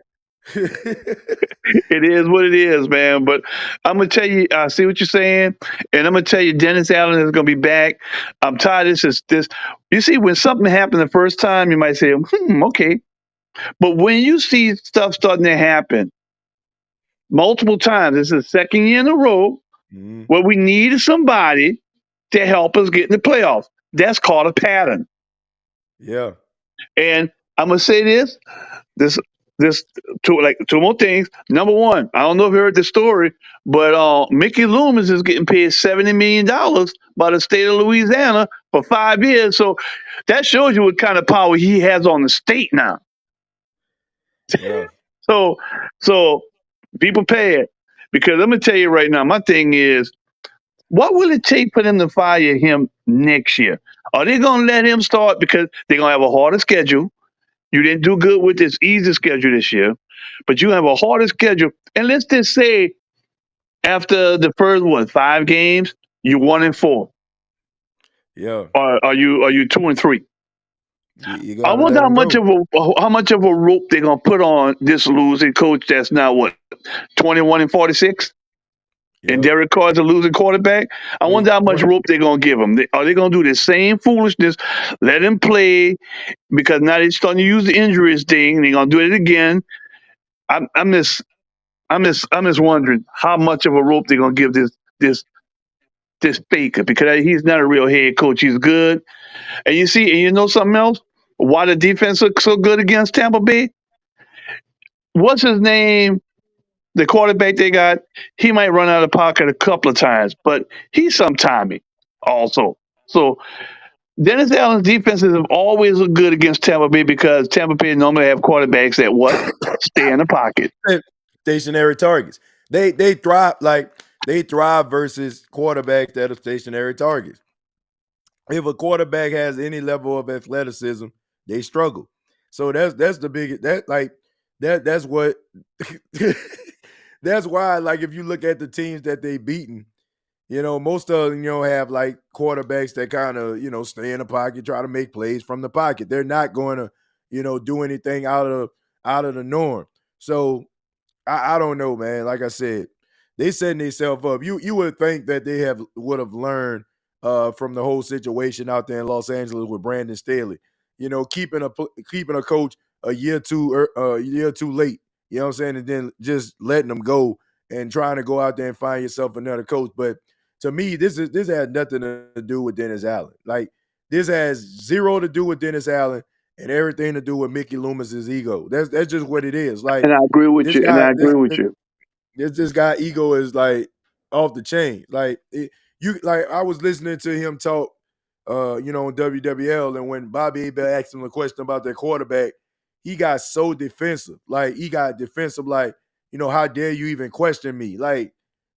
it is what it is, man. But I'm gonna tell you, I see what you're saying, and I'm gonna tell you, Dennis Allen is gonna be back. I'm tired of this. You see, when something happened the first time, you might say, okay. But when you see stuff starting to happen multiple times, this is the second year in a row Mhm. where we needed somebody to help us get in the playoffs. That's called a pattern. Yeah, And I'm gonna say this, this two more things. Number one, I don't know if you heard the story, but Mickey Loomis is getting paid $70 million by the state of Louisiana for 5 years. So that shows you what kind of power he has on the state now. yeah, So so be prepared because let me tell you right now, my thing is, what will it take for them to fire him next year? Are they gonna let him start because they're gonna have a harder schedule? You didn't do good with this easy schedule this year, but you have a harder schedule. And let's just say after the first 5 games, you're 1-4. yeah, Or are you 2-3? You I gotta wonder let how them much go. of a rope they're gonna put on this losing coach that's now what 21-46, and Yep. Derek Carr's a losing quarterback. I Wait, wonder how much 20. rope they're gonna give him. Are they gonna do the same foolishness? Let him play because now they're starting to use the injuries thing. They're gonna do it again. I'm just I'm just wondering how much of a rope they're gonna give this this faker because he's not a real head coach. He's good, and you know something else. Why the defense looks so good against Tampa Bay? What's his name? The quarterback they got, he might run out of pocket a couple of times, but he's some timing also. So Dennis Allen's defenses have always looked good against Tampa Bay because Tampa Bay normally have quarterbacks that what stay in the pocket. Stationary targets. They thrive versus quarterbacks that are stationary targets. If a quarterback has any level of athleticism, they struggle. So that's the biggest that's what that's why, like, if you look at the teams that they beaten, most of them, have like quarterbacks that kind of, stay in the pocket, try to make plays from the pocket. They're not going to, do anything out of the norm. So I don't know, man. Like I said, they setting themselves up. You would think that they would have learned from the whole situation out there in Los Angeles with Brandon Staley. Keeping a coach a year too late. You know what I'm saying, and then just letting them go and trying to go out there and find yourself another coach. But to me, this has nothing to do with Dennis Allen. Like, this has zero to do with Dennis Allen and everything to do with Mickey Loomis's ego. That's just what it is. Like, And I agree with this you. And guy, I agree with you. this guy ego is like off the chain. Like, I was listening to him talk, on WWL, and when Bobby Abel asked him a question about their quarterback, he got so defensive. Like, he got defensive. Like, how dare you even question me? Like,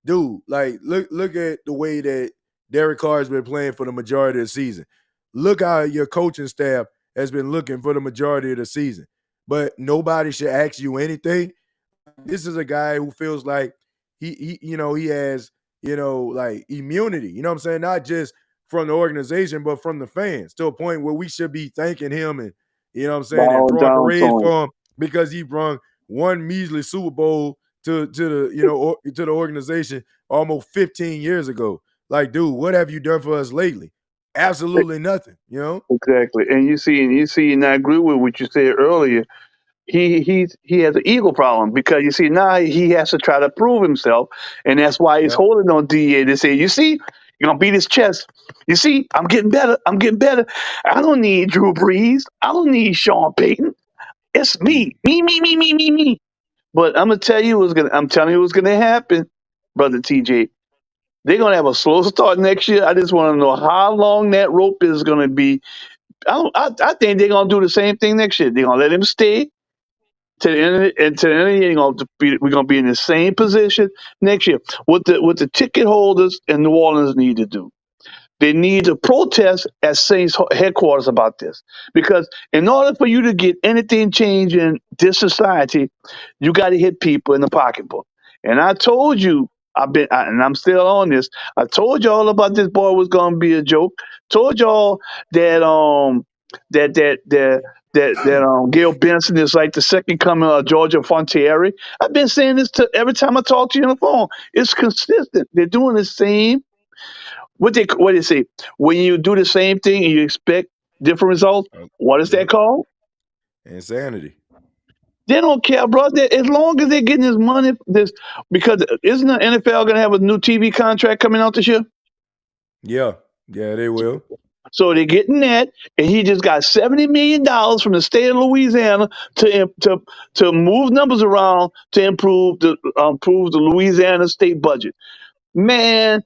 dude, like, look at the way that Derek Carr's been playing for the majority of the season. Look how your coaching staff has been looking for the majority of the season. But nobody should ask you anything. This is a guy who feels like he has, like, immunity, what I'm saying? Not just from the organization, but from the fans, to a point where we should be thanking him and, what I'm saying, and Bow throwing down to parades him. for him because he brought one measly Super Bowl to the, to the organization almost 15 years ago. Like, dude, what have you done for us lately? Absolutely nothing. Exactly. And and I agree with what you said earlier. He has an ego problem because you see now he has to try to prove himself, and that's why he's Yep. holding on DA to say, you see, you're gonna beat his chest. You see, I'm getting better. I'm getting better. I don't need Drew Brees. I don't need Sean Payton. It's me, Mm. me. But I'm telling you what's gonna happen, brother TJ. They're gonna have a slow start next year. I just want to know how long that rope is gonna be. I think they're gonna do the same thing next year. They're gonna let him stay to the end of to the end of the year. We're gonna be in the same position next year. What the ticket holders in New Orleans need to do. They need to protest at Saints headquarters about this. Because in order for you to get anything changed in this society, you got to hit people in the pocketbook. And I told you, and I'm still on this. I told y'all about this boy was going to be a joke. Told y'all that that that that Gail Benson is like the second coming of Georgia Fontieri. I've been saying this to every time I talk to you on the phone. It's consistent. They're doing the same what they say when you do the same thing and you expect different results. What is that Yep. called? Insanity. They don't care, bro. As long as they're getting this money, this because isn't the NFL going to have a new TV contract coming out this year? Yeah. Yeah, they will. So they're getting that, and he just got $70 million from the state of Louisiana to move numbers around to improve the Louisiana state budget. Man,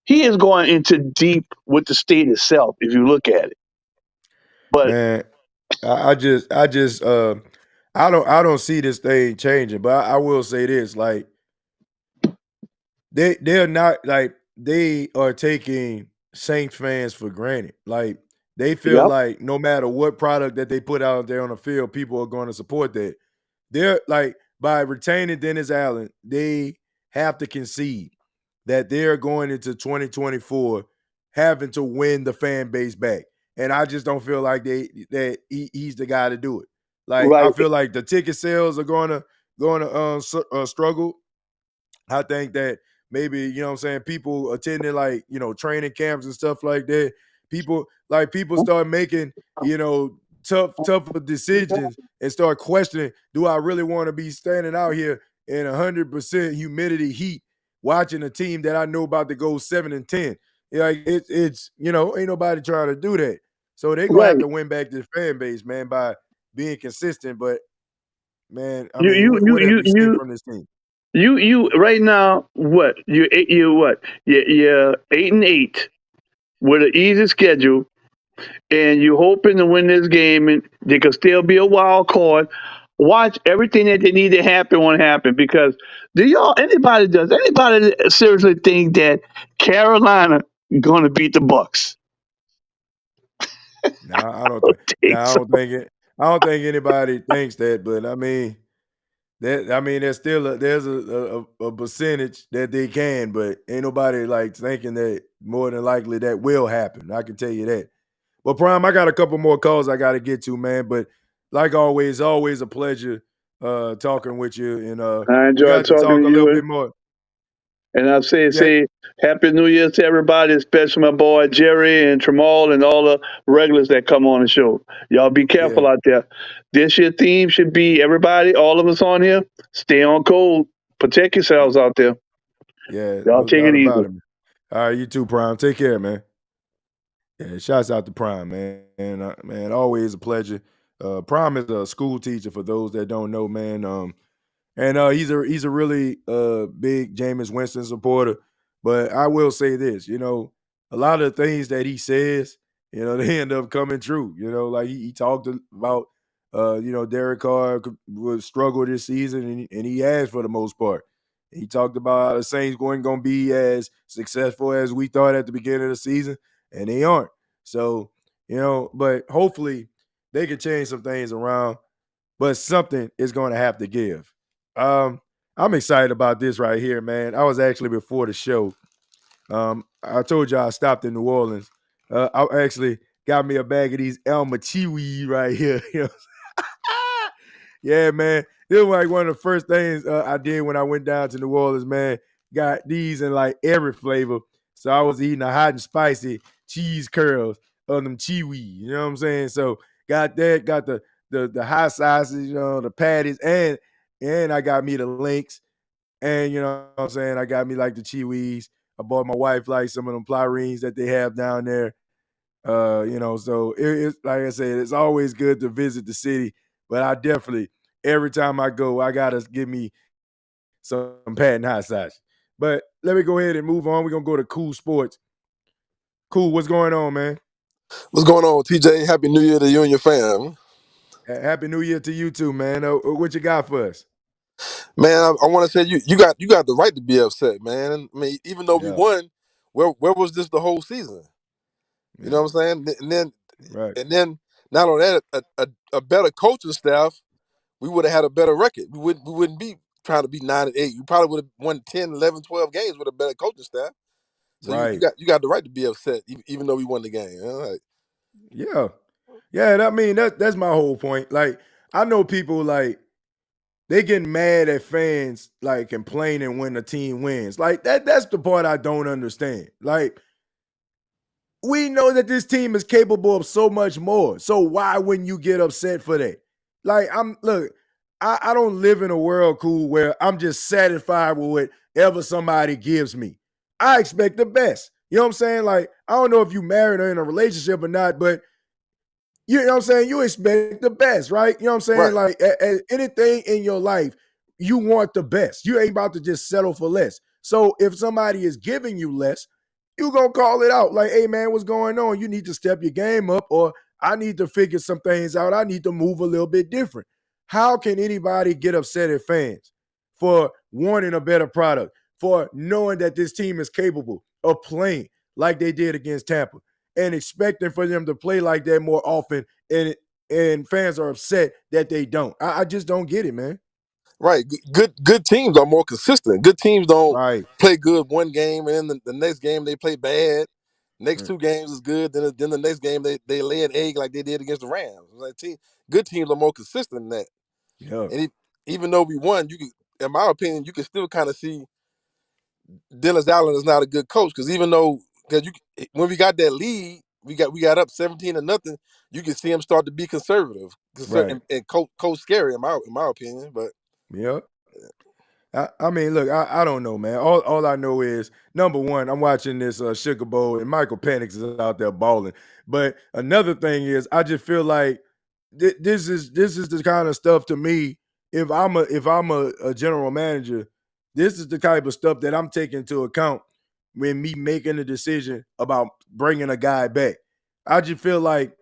he is going into deep with the state itself if you look at it. But Man, I don't see this thing changing, but I will say this: like, they're not, like, they are taking Saints fans for granted. Like, they feel yep. like no matter what product that they put out there on the field, people are going to support that. They're like, by retaining Dennis Allen, they have to concede that they're going into 2024 having to win the fan base back. and I just don't feel like he's the guy to do it. Like Right. I feel like the ticket sales are going to struggle. I think that maybe, you know what I'm saying, people attending like, training camps and stuff like that. People start making, tougher decisions and start questioning, do I really want to be standing out here in 100% humidity heat watching a team that I know about to go 7-10? Like it's ain't nobody trying to do that. So they're gonna have Right. to win back this fan base, man, by being consistent. But man, I You mean, you you what have you you seen you from this team? you right now, what? You're 8-8 with an easy schedule, and you're hoping to win this game, and they could still be a wild card. Watch everything that they need to happen won't happen, because does anybody seriously think that Carolina gonna beat the Bucks? No, I don't think. No, Think I so. don't think it. I don't think anybody thinks that. But I mean, there's still a percentage that they can, but ain't nobody like thinking that more than likely that will happen. I can tell you that. But Prime, I got a couple more calls I got to get to, man. But like always a pleasure talking with you, and I we enjoy got to talking talk to a little you. bit more. And I say, Yeah, say Happy New Year to everybody, especially my boy Jerry and Tramal and all the regulars that come on the show. Y'all be yeah, careful out there. This year theme should be everybody, all of us on here, stay on code. Protect yourselves out there. yeah. Y'all No take doubt it about easy. it. Man. All right, you too, Prime. Take care, man. Yeah, shouts out to Prime, man. And man, always a pleasure. Prime is a school teacher for those that don't know, man. And he's a really big Jameis Winston supporter. But I will say this, a lot of the things that he says, they end up coming true. Like he talked about Derek Carr would struggle this season, and he has for the most part. He talked about how the Saints weren't going to be as successful as we thought at the beginning of the season, and they aren't. So, but hopefully they can change some things around, but something is going to have to give. I'm excited about this right here, man. I was actually before the show. I told you I stopped in New Orleans. I actually got me a bag of these Elma Chiwi right here. Yeah, man. This was like one of the first things I did when I went down to New Orleans, man. Got these in like every flavor. So I was eating a hot and spicy cheese curls of them chiwi. You know what I'm saying? So got that, got the hot sauces, the patties, and I got me the links. And you know what I'm saying? I got me like the chiwis. I bought my wife like some of them plyrines that they have down there. So it's like I said, it's always good to visit the city, but I definitely every time I go, I gotta give me some Patton hot sauce. But let me go ahead and move on. We're gonna go to Cool Sports. Cool, what's going on, man? What's going on, TJ? Happy New Year to you and your fam. Happy New Year to you too, man. What you got for us? Man, I want to say you got the right to be upset, man. I mean, even though we Yeah, won, where was this the whole season? You know yeah, what I'm saying? right, And then not only that, a better coaching staff, we would have had a better record. We wouldn't be trying to be 9-8. You probably would have won 10, 11, 12 games with a better coaching staff. So you right. got you got the right to be upset, even though we won the game. All right. Yeah. Yeah, and I mean that's my whole point. Like, I know people like they get mad at fans like complaining when the team wins. Like that's the part I don't understand. Like, we know that this team is capable of so much more. So why wouldn't you get upset for that? Like, I don't live in a world, Cool, where I'm just satisfied with whatever somebody gives me. I expect the best. You know what I'm saying? Like, I don't know if you married or in a relationship or not, but you know what I'm saying? You expect the best, right? You know what I'm saying? Right. Like, anything in your life, you want the best. You ain't about to just settle for less. So if somebody is giving you less, you gonna call it out. Like, hey man, what's going on? You need to step your game up, or I need to figure some things out. I need to move a little bit different. How can anybody get upset at fans for wanting a better product, for knowing that this team is capable of playing like they did against Tampa, and expecting for them to play like that more often, and fans are upset that they don't? I just don't get it, man. Right. Good teams are more consistent. Good teams don't Right. play good one game and then the next game they play bad. Next 2 games is good. Then the next game they lay an egg like they did against the Rams. Like good teams are more consistent than that. Yeah. And even though we won, you can, in my opinion, you can still kind of see Dennis Allen is not a good coach because when we got that lead, we got up 17-0. You can see him start to be conservative, Right. and coach scary in my opinion. But Yep. I mean, look, I don't know, man. All I know is, number one, I'm watching this Sugar Bowl, and Michael Penix is out there balling. But another thing is, I just feel like this is the kind of stuff to me. If I'm a general manager, this is the type of stuff that I'm taking into account when me making a decision about bringing a guy back. I just feel like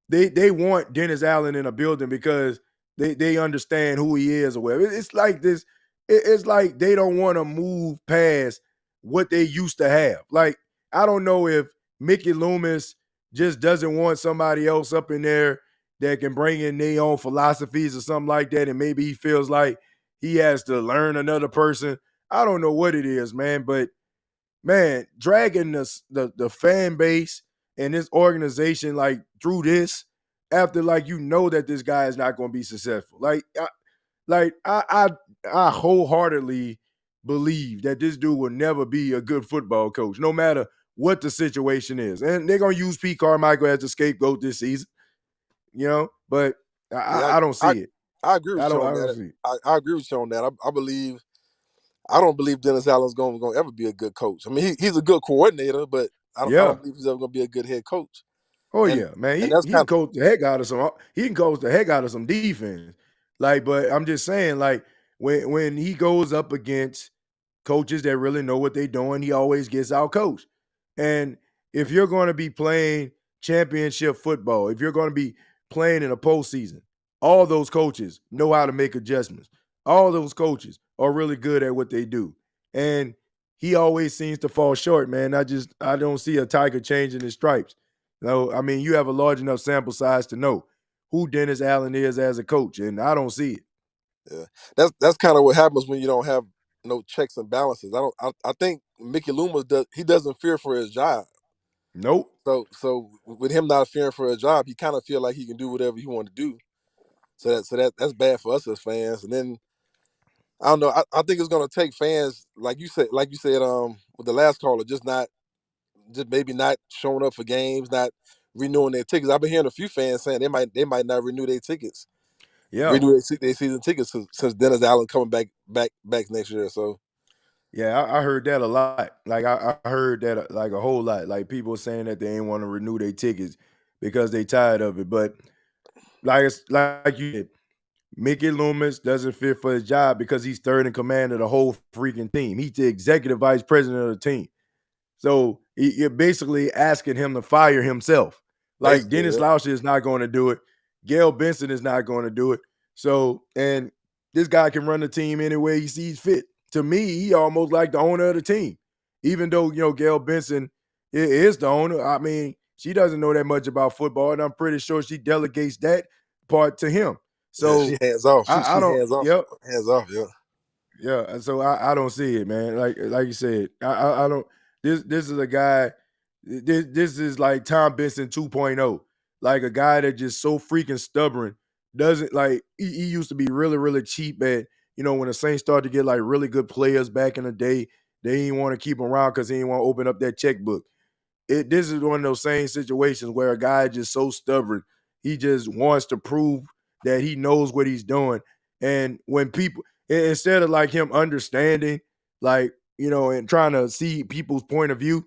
they want Dennis Allen in a building because they understand who he is or whatever. It's like this. It's like they don't want to move past what they used to have. Like, I don't know if Mickey Loomis just doesn't want somebody else up in there that can bring in their own philosophies or something like that, and maybe he feels like he has to learn another person. I don't know what it is, man, but man, dragging the fan base and this organization like through this after like that this guy is not going to be successful. I wholeheartedly believe that this dude will never be a good football coach, no matter what the situation is. And they're gonna use Pete Carmichael as the scapegoat this season, but yeah, I don't see it. I agree with you on I don't that. see it. I agree with you on that. I don't believe Dennis Allen's going to ever be a good coach. I mean, he's a good coordinator, but I Yeah. don't believe he's ever going to be a good head coach. Oh And- yeah, man. and He that's he can kind coach the heck out of some. He can coach the heck out of some defense. Like, but I'm just saying, like, when he goes up against coaches that really know what they're doing, he always gets out coached. And if you're going to be playing championship football, if you're going to be playing in a postseason, all those coaches know how to make adjustments. All those coaches are really good at what they do. And he always seems to fall short, man. I don't see a tiger changing his stripes. I mean, you have a large enough sample size to know who Dennis Allen is as a coach, and I don't see it. Yeah, that's kind of what happens when you don't have no checks and balances. I think Mickey Loomis doesn't fear for his job. Nope. So with him not fearing for a job, he kind of feel like he can do whatever he want to do. So that's bad for us as fans. And then I don't know. I think it's gonna take fans like you said with the last caller, just maybe not showing up for games, not renewing their tickets. I've been hearing a few fans saying they might not renew their tickets. Yeah. Renew their season tickets since Dennis Allen coming back next year. So yeah, I heard that a lot. Like I heard that like a whole lot. Like people saying that they ain't want to renew their tickets because they tired of it. But like you said, Mickey Loomis doesn't fit for his job because he's third in command of the whole freaking team. He's the executive vice president of the team. So you're basically asking him to fire himself. Like Dennis Lauscher is not going to do it. Gail Benson is not going to do it. So, and this guy can run the team any way he sees fit. To me, he almost like the owner of the team. Even though, Gail Benson is the owner. I mean, she doesn't know that much about football, and I'm pretty sure she delegates that part to him. So she hands off. She don't. hands off. Yep. Hands off. Yeah. Yeah, so I don't see it, man. Like you said, I don't. This is a guy. This is like Tom Benson 2.0, like a guy that just so freaking stubborn. Doesn't like he used to be really really cheap at when the Saints started to get like really good players back in the day. They didn't want to keep him around because he didn't want to open up that checkbook. This is one of those same situations where a guy is just so stubborn. He just wants to prove that he knows what he's doing. And when people, instead of like him understanding, like, and trying to see people's point of view,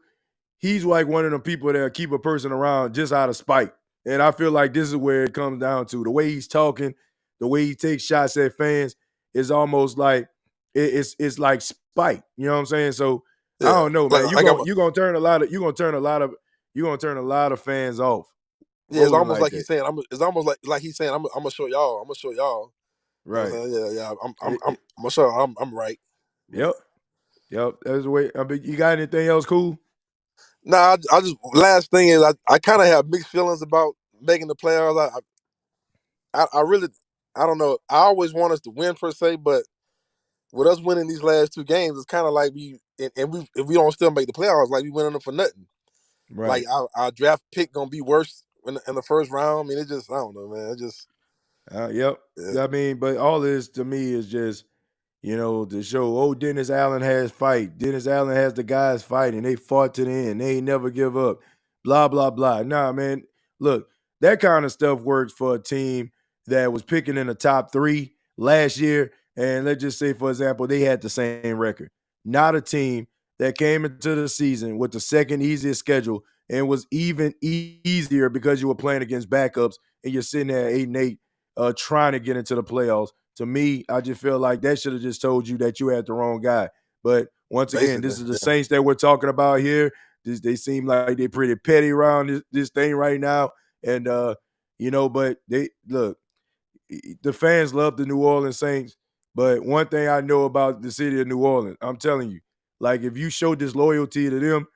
he's like one of the people that keep a person around just out of spite. And I feel like this is where it comes down to. The way he's talking, the way he takes shots at fans is almost like it's like spite. You know what I'm saying? So I don't know, man. You're gonna turn a lot of fans off. Yeah, it's almost like he's saying. It's almost like he's saying. I'm gonna show y'all. I'm gonna show y'all. Right. You know what I'm saying? Yeah. I'm gonna show. I'm right. Yep. That's the way. I mean, you got anything else cool? Nah, I just last thing is I kind of have mixed feelings about making the playoffs. I really don't know. I always want us to win per se, but with us winning these last 2 games, it's kind of like if we don't still make the playoffs, like we winning them for nothing. Right. Like our draft pick gonna be worse in the first round. I mean, it just I don't know, man. It just Yep. yeah, I mean, but all this to me is just, to show, Dennis Allen has fight. Dennis Allen has the guys fighting. They fought to the end. They ain't never give up. Blah, blah, blah. Nah, man. Look, that kind of stuff works for a team that was picking in the top 3 last year. And let's just say, for example, they had the same record. Not a team that came into the season with the second easiest schedule and was even easier because you were playing against backups and you're sitting there 8-8 trying to get into the playoffs. To me, I just feel like that should have just told you that you had the wrong guy. But once again, basically, this is the yeah. Saints that we're talking about here. They seem like they're pretty petty around this thing right now. And, but they look, the fans love the New Orleans Saints. But one thing I know about the city of New Orleans, I'm telling you, like if you show disloyalty to them,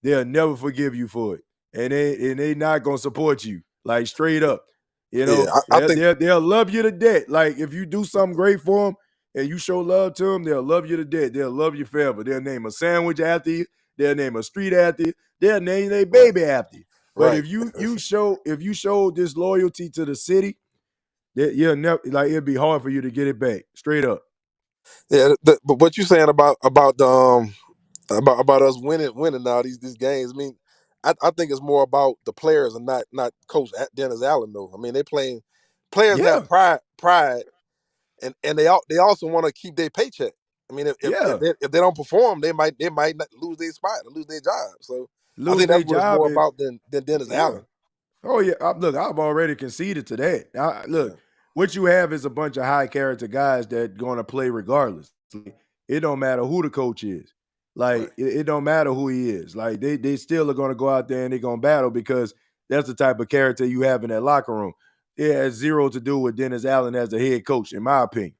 they'll never forgive you for it. And they not gonna support you. Like straight up. Yeah, I think They'll love you to death. Like if you do something great for them and you show love to them, they'll love you to death. They'll love you forever. They'll name a sandwich after you. They'll name a street after you. They'll name their right, baby after you. But right. if you show disloyalty to the city, you'll never, like it'd be hard for you to get it back. Straight up. Yeah, but what you saying about the about us winning now these games? I mean, I think it's more about the players and not Coach Dennis Allen though. I mean, players have Yeah, pride, and they also want to keep their paycheck. I mean, yeah. if they don't perform, they might not lose their spot or lose their job. So I Lose think their that's what it's job more and about than Dennis yeah. Allen. Oh yeah, look, I've already conceded to that. Yeah, Look, what you have is a bunch of high character guys that going to play regardless. Like, it don't matter who the coach is. right, Like it don't matter who he is. Like they still are going to go out there and they're going to battle because that's the type of character you have in that locker room. It has zero to do with Dennis Allen as the head coach, in my opinion.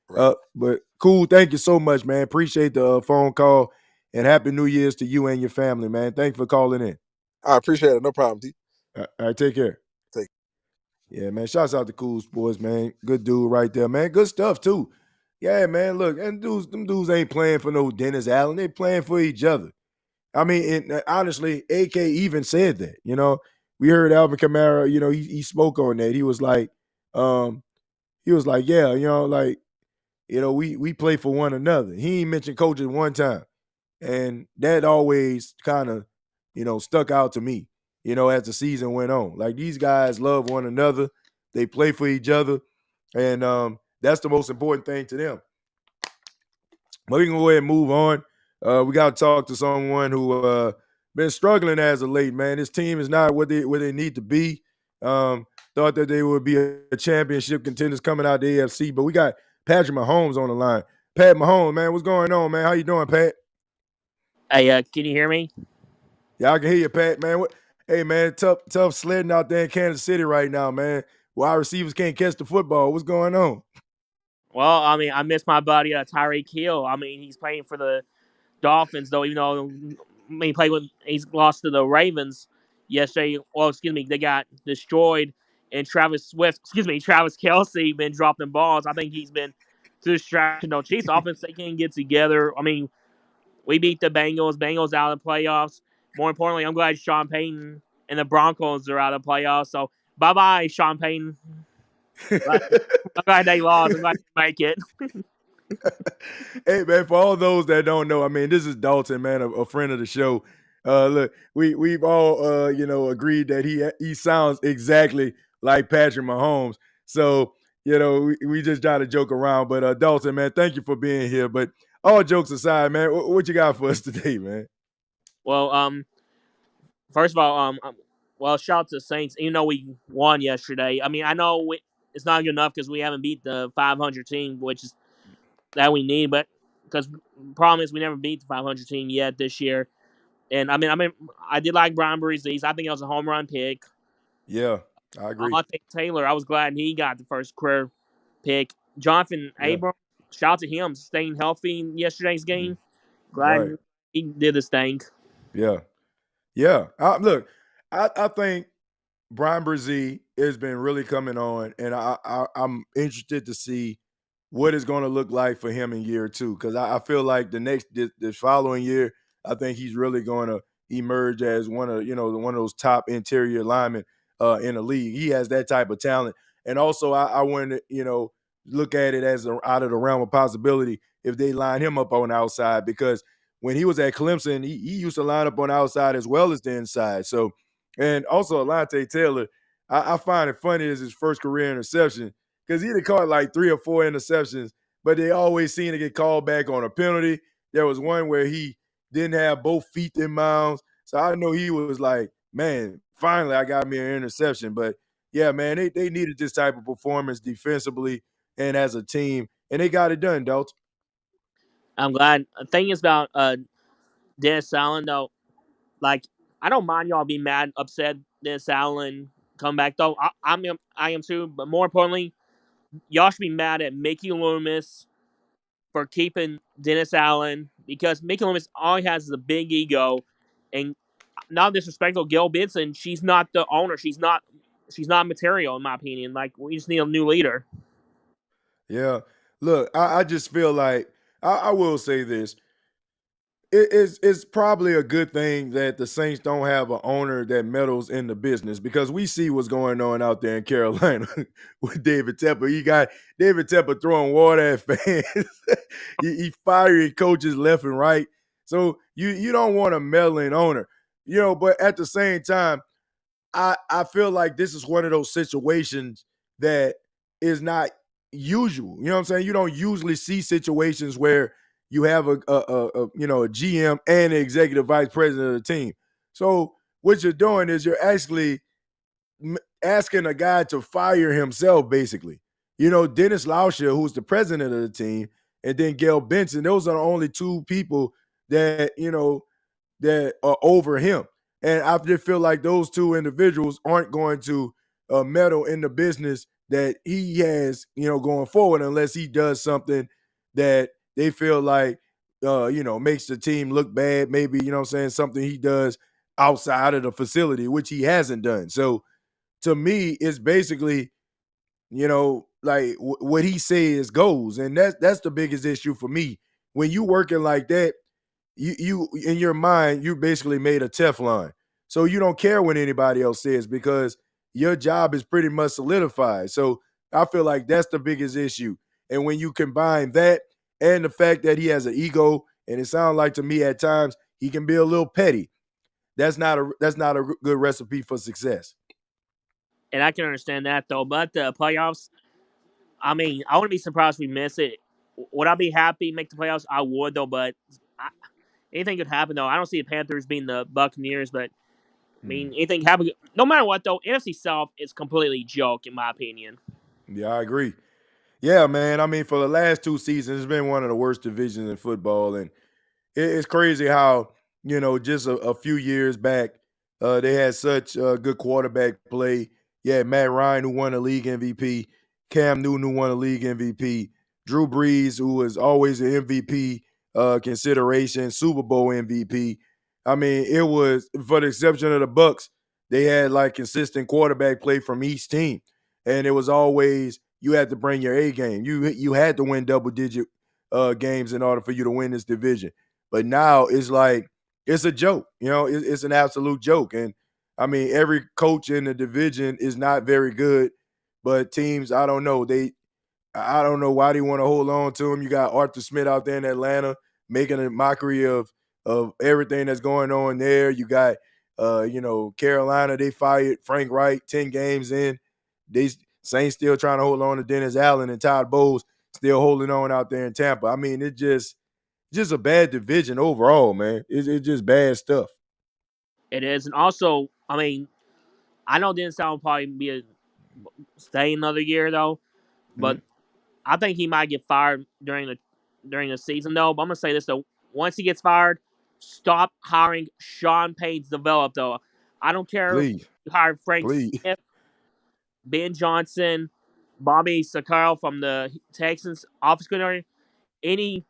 right. But cool, thank you so much, man. Appreciate the phone call and happy New Year's to you and your family, man. Thanks for calling in. I appreciate it. No problem, T. All right, take care. Take. Yeah, man. Shouts out to Cool Sports, man. Good dude right there, man. Good stuff too. Yeah, man. Look, and them dudes ain't playing for no Dennis Allen. They playing for each other. I mean, and honestly, AK even said that. We heard Alvin Kamara. He spoke on that. Um, he was like, yeah, we play for one another. He ain't mentioned coaches one time. And that always kind of, stuck out to me, as the season went on. Like these guys love one another. They play for each other. And that's the most important thing to them. But we can go ahead and move on. We got to talk to someone who been struggling as of late, man. This team is not where they need to be. Thought that they would be a championship contenders coming out the AFC, but we got Patrick Mahomes on the line. Pat Mahomes, man, what's going on, man? How you doing, Pat? Hey, can you hear me? Yeah, I can hear you, Pat, man. Hey, man, tough sledding out there in Kansas City right now, man. Wide receivers can't catch the football. What's going on? Well, I mean, I miss my buddy Tyreek Hill. I mean, he's playing for the Dolphins, though. Even though he's lost to the Ravens yesterday. Well, excuse me, they got destroyed. And Travis Kelsey been dropping balls. I think he's been too distracted. No, Chiefs offense they can't get together. I mean, we beat the Bengals. Bengals out of the playoffs. More importantly, I'm glad Sean Payton and the Broncos are out of the playoffs. So bye bye, Sean Payton. I'm glad they lost. I'm glad they make it. Hey, man, for all those that don't know, I mean, this is Dalton, man, a friend of the show. Look, we've all agreed that he sounds exactly like Patrick Mahomes. So, we just try to joke around. But Dalton, man, thank you for being here. But all jokes aside, man, what you got for us today, man? Well, first of all, well, shout out to the Saints. Even though we won yesterday, I mean, I know it's not good enough because we haven't beat the 500 team, which is that we need. But because problem is we never beat the 500 team yet this year. And I mean, I did like Brian Breeze's. I think it was a home run pick. Yeah, I agree. I think Taylor. I was glad he got the first career pick. Jonathan Yeah, Abram. Shout out to him staying healthy in yesterday's mhm, game. right. Glad he did his thing. Yeah, yeah. Look, I think Brian Brzee has been really coming on, and I'm interested to see what it's going to look like for him in year two because I feel like the following year, I think he's really going to emerge as one of those top interior linemen in the league. He has that type of talent, and also I wouldn't look at it as out of the realm of possibility if they line him up on the outside, because when he was at Clemson, he used to line up on the outside as well as the inside. So, and also Alontae Taylor, I find it funny as his first career interception, because he'd have caught like 3 or 4 interceptions, but they always seem to get called back on a penalty. There was one where he didn't have both feet in bounds. So I know he was like, man, finally I got me an interception. But yeah, man, they needed this type of performance defensively and as a team, and they got it done, Dalton. I'm glad. The thing is about Dennis Allen, though, like, I don't mind y'all being mad, upset Dennis Allen come back, though. I am too, but more importantly, y'all should be mad at Mickey Loomis for keeping Dennis Allen, because Mickey Loomis all he has is a big ego, and not disrespectful Gail Benson, she's not the owner. She's not material in my opinion. Like, we just need a new leader. Yeah. Look, I just feel like I will say this. It's probably a good thing that the Saints don't have an owner that meddles in the business, because we see what's going on out there in Carolina with David Tepper. You got David Tepper throwing water at fans. he firing coaches left and right. So you don't want a meddling owner, but at the same time, I feel like this is one of those situations that is not usual. You know what I'm saying? You don't usually see situations where you have a GM and an executive vice president of the team. So what you're doing is you're actually asking a guy to fire himself, basically. Dennis Lauscher, who's the president of the team, and then Gail Benson. Those are the only two people that that are over him. And I just feel like those two individuals aren't going to meddle in the business that he has, going forward, unless he does something that they feel like, makes the team look bad. Maybe, something he does outside of the facility, which he hasn't done. So to me, it's basically, like what he says goes. And that's the biggest issue for me. When you working like that, you in your mind, you basically made a Teflon. So you don't care what anybody else says, because your job is pretty much solidified. So I feel like that's the biggest issue. And when you combine that and the fact that he has an ego, and it sounds like to me at times he can be a little petty, that's not a good recipe for success. And I can understand that, though. But the playoffs, I mean, I wouldn't be surprised if we miss it. Would I be happy to make the playoffs? I would, though. But anything could happen, though. I don't see the Panthers being the Buccaneers, but I mean, anything can happen. No matter what, though, NFC South is completely joke, in my opinion. Yeah, I agree. Yeah, man. I mean, for the last 2 seasons, it's been one of the worst divisions in football, and it's crazy how, just a few years back, they had such good quarterback play. Yeah, Matt Ryan, who won the league MVP, Cam Newton, who won the league MVP, Drew Brees, who was always an MVP consideration, Super Bowl MVP. I mean, it was, for the exception of the Bucks, they had like consistent quarterback play from each team, and it was always, you had to bring your A game. You had to win double digit games in order for you to win this division. But now it's like, it's a joke. It's an absolute joke. And I mean, every coach in the division is not very good, but teams, I don't know. I don't know why they want to hold on to him. You got Arthur Smith out there in Atlanta making a mockery of everything that's going on there. You got Carolina, they fired Frank Wright 10 games in. They Saints still trying to hold on to Dennis Allen, and Todd Bowles still holding on out there in Tampa. I mean, it's just a bad division overall, man. It's just bad stuff. It is. And also, I mean, I know Dennis Allen will probably stay another year, though, but Mhm. I think he might get fired during the season, though. But I'm gonna say this, though: once he gets fired, stop hiring Sean Payne's develop. Though I don't care if Please, you hire Frank please. Smith, Ben Johnson, Bobby Sakaro from the Texans office coordinator, any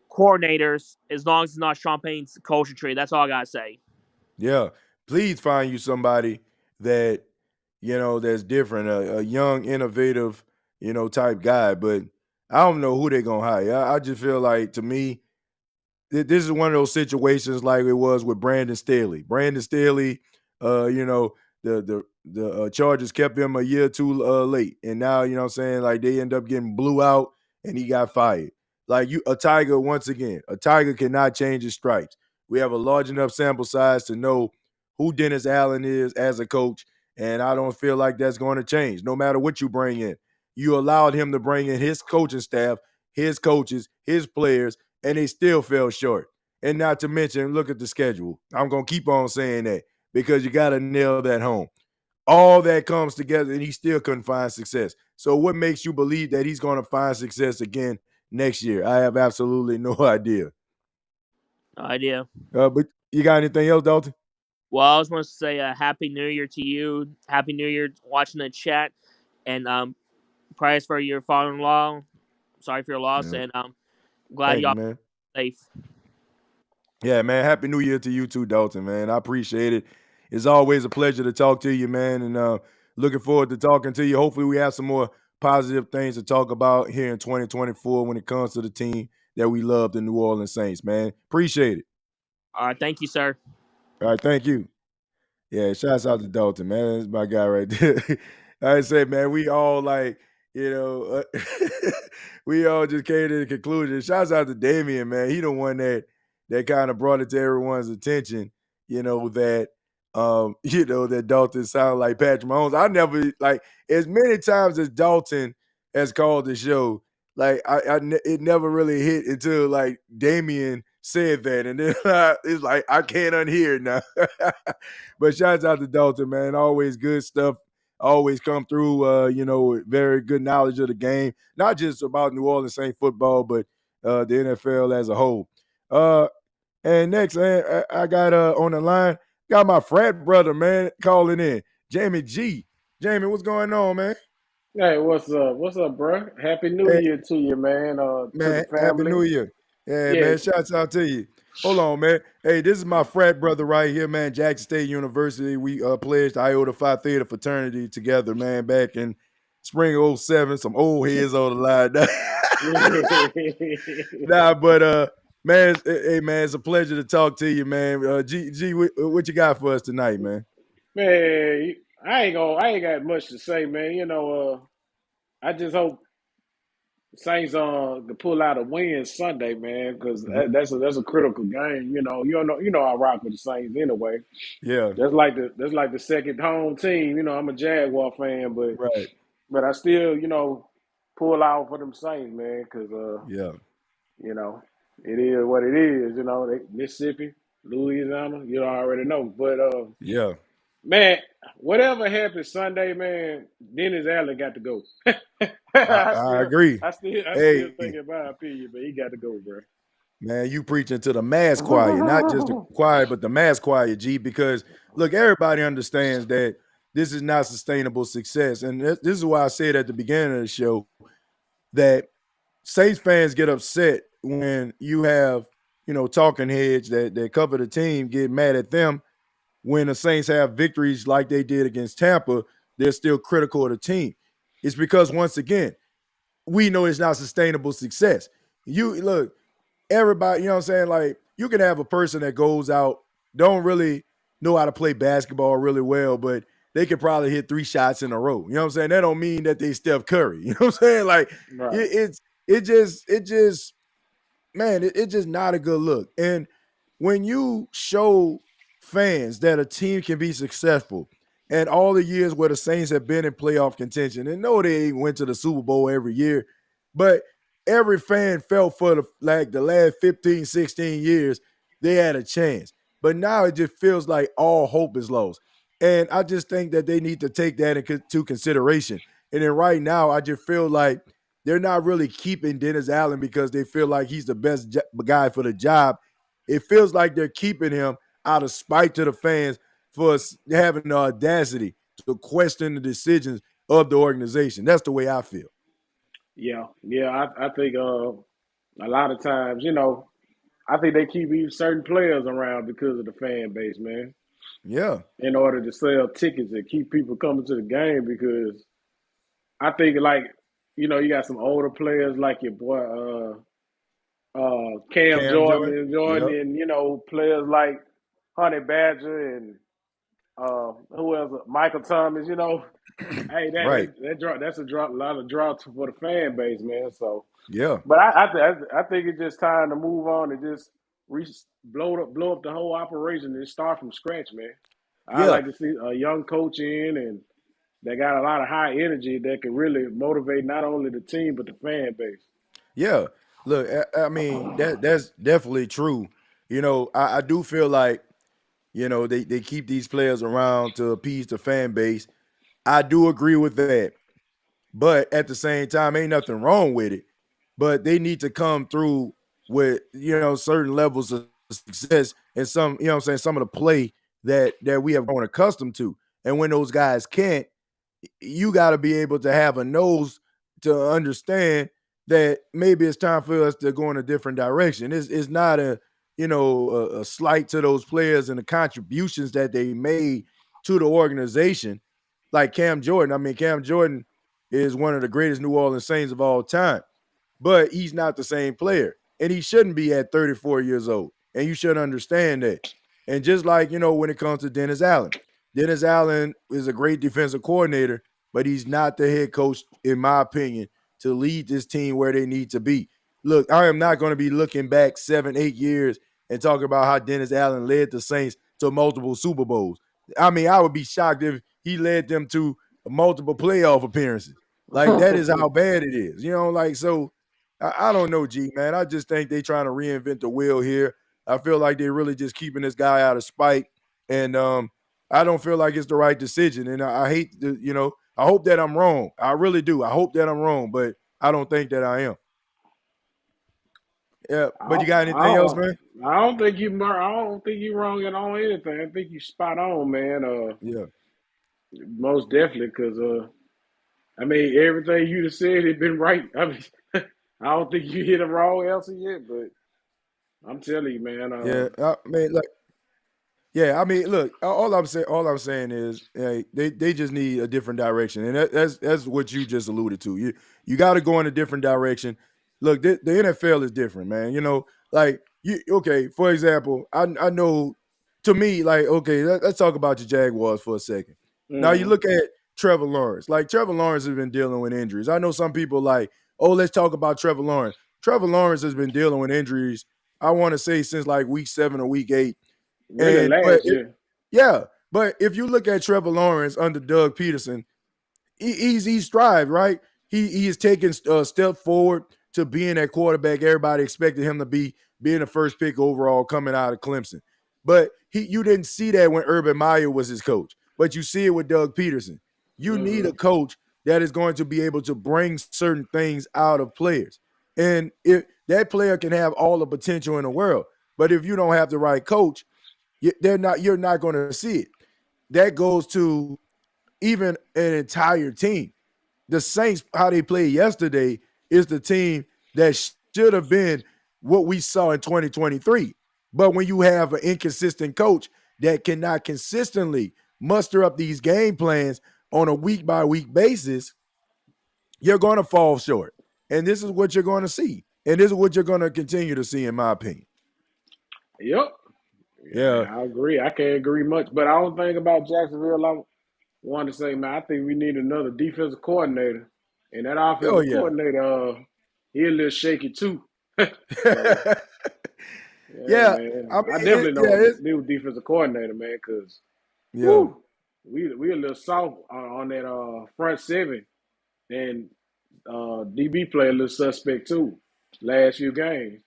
coordinators, as long as it's not Sean Payne's culture tree. That's all I gotta say. Yeah. Please find you somebody that, that's different, a young, innovative, type guy. But I don't know who they're gonna hire. I just feel like, to me, this is one of those situations like it was with Brandon Staley. Brandon Staley, the Chargers kept him a year too late, and now you know what I'm saying, like they end up getting blew out, and he got fired. Like a Tiger once again, a Tiger cannot change his stripes. We have a large enough sample size to know who Dennis Allen is as a coach, and I don't feel like that's going to change. No matter what you bring in, you allowed him to bring in his coaching staff, his coaches, his players, and they still fell short. And not to mention, look at the schedule. I'm going to keep on saying that because you got to nail that home. All that comes together, and he still couldn't find success. So what makes you believe that he's going to find success again next year? I have absolutely no idea. No idea. But you got anything else, Dalton? Well, I was going to say Happy New Year to you. Happy New Year watching the chat. And prayers for your father-in-law. Sorry for your loss. Yeah. And glad Thank you, y'all man. safe. Yeah, man. Happy New Year to you too, Dalton, man. I appreciate it. It's always a pleasure to talk to you, man. And looking forward to talking to you. Hopefully we have some more positive things to talk about here in 2024 when it comes to the team that we love, the New Orleans Saints, man. Appreciate it. All right. Thank you, sir. All right, thank you. Yeah, shouts out to Dalton, man. That's my guy right there. I say, man, we all like, we all just came to the conclusion. Shouts out to Damian, man. He the one that kind of brought it to everyone's attention, that that Dalton sounded like Patrick Mahomes. I never like as many times as Dalton has called the show, like it never really hit until like Damian said that, and then it's like I can't unhear it now. But shouts out to Dalton, man. Always good stuff. Always come through, very good knowledge of the game, not just about New Orleans Saints football, but the NFL as a whole. And next, man, I got on the line, got my frat brother, man, calling in, Jamie G. Jamie, what's going on, man? Hey, what's up? What's up, bro? Happy New Hey, Year to you, man. To the man, Happy family. New Year. Yeah, Yeah. man, shouts out to you. Hold on, man. Hey, this is my frat brother right here, man, Jackson State University. We pledged Iota Phi Theta fraternity together, man, back in spring of 07. Some old heads on the line. Nah, but man, hey, man, it's a pleasure to talk to you, man. G, what you got for us tonight, man? Man, I ain't got much to say, man. I just hope Saints can pull out a win Sunday, man, because Mhm. that's a critical game. I rock with the Saints anyway. Yeah, That's like the second home team. I'm a Jaguar fan, right. but I still pull out for them Saints, man, because Yeah, you know it is what it is. Mississippi, Louisiana, you already know. But yeah. man, whatever happens Sunday, man, Dennis Allen got to go. I, I I still, agree. I still, I still Hey, think, in my opinion, but he got to go, bro. man, you preaching to the mass choir, not just the choir, but the mass choir, G, because look, everybody understands that this is not sustainable success. And this is why I said at the beginning of the show that Saints fans get upset when you have, talking heads that cover the team get mad at them when the Saints have victories like they did against Tampa. They're still critical of the team. It's because, once again, we know it's not sustainable success. You look, everybody, you know what I'm saying? Like, you can have a person that goes out, don't really know how to play basketball really well, but they could probably hit 3 shots in a row. You know what I'm saying? That don't mean that they Steph Curry. You know what I'm saying? Like, Right. it just man, it's just not a good look. And when you show fans that a team can be successful, and all the years where the Saints have been in playoff contention, and no, they ain't went to the Super Bowl every year, but every fan felt for the last 15, 16 years, they had a chance. But now it just feels like all hope is lost. And I just think that they need to take that into consideration. And then right now, I just feel like they're not really keeping Dennis Allen because they feel like he's the best guy for the job. It feels like they're keeping him out of spite to the fans for having the audacity to question the decisions of the organization. That's the way I feel. Yeah. I think a lot of times, I think they keep even certain players around because of the fan base, man, Yeah. in order to sell tickets and keep people coming to the game. Because I think, like, you got some older players like your boy Cam Cam Jordan Jordan. and Jordan, Yep. and players like Honey Badger and who else? Michael Thomas. Hey, Right. that's a lot of draw for the fan base, man. So, Yeah. but I think it's just time to move on and just blow up the whole operation and start from scratch, man. I Yeah. like to see a young coach in, and they got a lot of high energy that can really motivate not only the team but the fan base. Yeah. Look, I mean, that's definitely true. I do feel like, they keep these players around to appease the fan base. I do agree with that. But at the same time, ain't nothing wrong with it. But they need to come through with, certain levels of success and some, I'm saying, some of the play that we have grown accustomed to. And when those guys can't, you got to be able to have a nose to understand that maybe it's time for us to go in a different direction. It's not a slight to those players and the contributions that they made to the organization. Like Cam Jordan. I mean, Cam Jordan is one of the greatest New Orleans Saints of all time, but he's not the same player. And he shouldn't be at 34 years old. And you should understand that. And just like, when it comes to Dennis Allen is a great defensive coordinator, but he's not the head coach, in my opinion, to lead this team where they need to be. Look, I am not going to be looking back 7, 8 years and talking about how Dennis Allen led the Saints to multiple Super Bowls. I mean, I would be shocked if he led them to multiple playoff appearances. Like, that is how bad it is. So I don't know, G, man. I just think they trying to reinvent the wheel here. I feel like they're really just keeping this guy out of spite. And I don't feel like it's the right decision. And I hate to, I hope that I'm wrong. I really do. I hope that I'm wrong, but I don't think that I am. Yeah. But you got anything else, man? I don't think you wrong on anything. I think you spot on, man. Yeah. Most definitely, because I mean everything you just said has been right. I mean, I don't think you hit a wrong answer yet, but I'm telling you, man. Yeah. I mean, like, yeah, I mean, look, all I'm saying is they just need a different direction, and that's what you just alluded to. You got to go in a different direction. Look, the NFL is different, man. Like okay, for example, I know, to me, like, okay, let's talk about your Jaguars for a second. Now you Mhm. look at Trevor Lawrence. Like, Trevor Lawrence has been dealing with injuries. I know some people like, oh, let's talk about Trevor Lawrence. Trevor Lawrence has been dealing with injuries, I want to say, since like week 7 or week 8. Really, last year. Yeah, but if you look at Trevor Lawrence under Doug Peterson, he's thrived, right? He has taken a step forward to being that quarterback everybody expected him to be, being the first pick overall coming out of Clemson. But you didn't see that when Urban Meyer was his coach, but you see it with Doug Peterson. You need a Hmm. coach that is going to be able to bring certain things out of players. And if that player can have all the potential in the world, but if you don't have the right coach, you're not going to see it. That goes to even an entire team. The Saints, how they played yesterday, is the team that should have been what we saw in 2023. But when you have an inconsistent coach that cannot consistently muster up these game plans on a week by week basis, you're going to fall short. And this is what you're going to see. And this is what you're going to continue to see, in my opinion. Yep. Yeah. Yeah, I agree. I can't agree much, but I don't think about Jacksonville. I want to say, man, I think we need another defensive coordinator, and that Oh, offensive yeah. coordinator, he a little shaky too. So yeah, Yeah. man, I mean, I definitely yeah, know new defensive coordinator, man, because yeah. whoo, we a little soft on that front seven, and DB play a little suspect too. Last few games.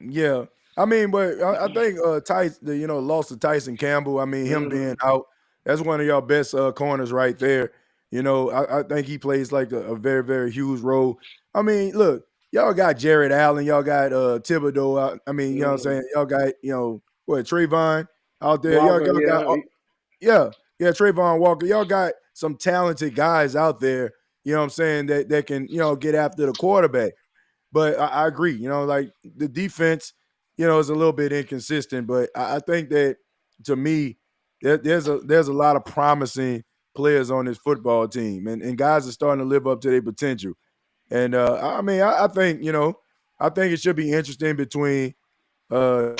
Yeah. I mean, but I think Tyson, loss to Tyson Campbell. I mean, him being Hmm. out, that's one of y'all best corners right there. I think he plays like a very, very huge role. I mean, look, y'all got Jared Allen, y'all got Thibodeau. I mean, you know what I'm Hmm. saying? Y'all got, what, Trayvon out there. Y'all, Walker, y'all got, yeah, yeah, yeah, Trayvon Walker. Y'all got some talented guys out there, you know what I'm saying, that can, get after the quarterback. But I agree, like the defense, is a little bit inconsistent. But I think that, to me, there's a lot of promising players on this football team, and guys are starting to live up to their potential. And I mean, I think I think it should be interesting between uh,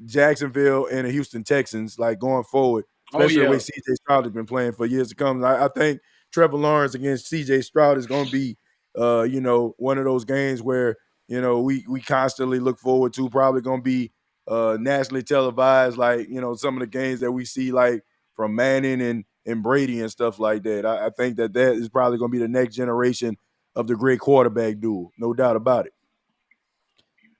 Jacksonville and the Houston Texans, like going forward, Oh especially the way yeah. CJ Stroud has been playing for years to come. I think Trevor Lawrence against CJ Stroud is going to be, one of those games where we constantly look forward to. Probably going to be nationally televised, like some of the games that we see, like from Manning and Brady and stuff like that. I think that is probably going to be the next generation of the great quarterback duel, no doubt about it.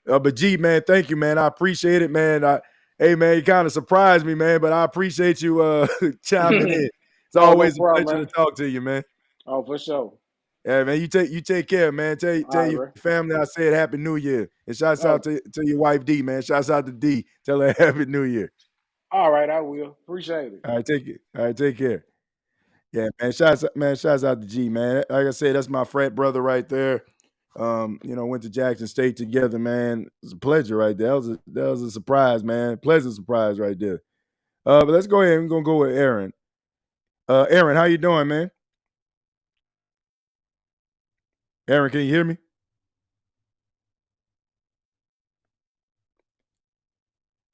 But G, man, thank you, man. I appreciate it, man. Hey, man, you kind of surprised me, man, but I appreciate you chiming in. It's Oh, no always a problem, pleasure to man. talk to you, man. Oh, for sure. Yeah, man, you take care, man. Tell All right, your bro. family I said Happy New Year. And shouts out Oh, to your wife D, man. Shouts out to D. Tell her Happy New Year. all right, I will. Appreciate it. All right, take it. All right, take care. Yeah, man. Shouts out to G, man. Like I said, that's my frat brother right there. Went to Jackson State together, man. It's a pleasure right there. That was a surprise, man. Pleasant surprise right there. But let's go ahead. We're gonna go with Aaron. Aaron, how you doing, man? Aaron, can you hear me?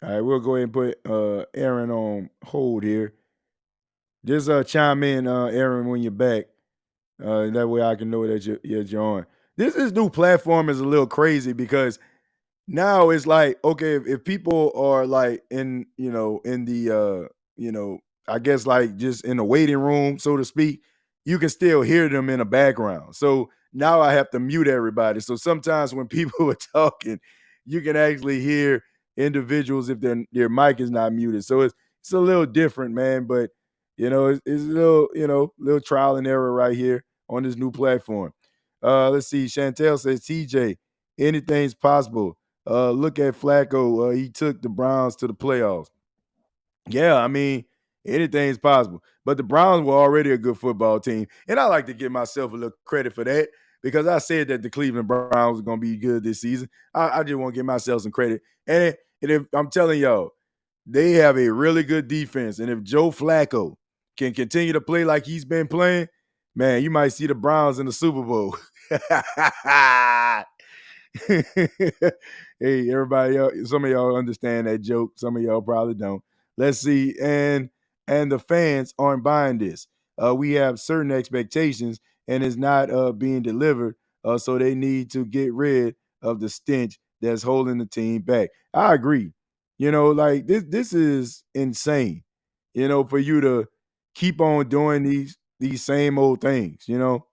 All right, we'll go ahead and put Aaron on hold here. Just chime in, Aaron, when you're back. That way I can know that you're on. This new platform is a little crazy because now it's like, okay, if people are like in the I guess like just in the waiting room, so to speak, you can still hear them in the background. So now I have to mute everybody. So sometimes when people are talking, you can actually hear individuals if their mic is not muted. So it's a little different, man. But it's a little, little trial and error right here on this new platform. Let's see. Chantel says, TJ, anything's possible. Look at Flacco. He took the Browns to the playoffs. Yeah, I mean, anything's possible. But the Browns were already a good football team. And I like to give myself a little credit for that because I said that the Cleveland Browns were going to be good this season. I just want to give myself some credit. And if I'm telling y'all, they have a really good defense. And if Joe Flacco can continue to play like he's been playing, man, you might see the Browns in the Super Bowl. Hey, everybody, some of y'all understand that joke. Some of y'all probably don't. Let's see. And the fans aren't buying this. We have certain expectations, and it's not being delivered. So they need to get rid of the stench that's holding the team back. I agree. Like this is insane. For you to keep on doing these same old things.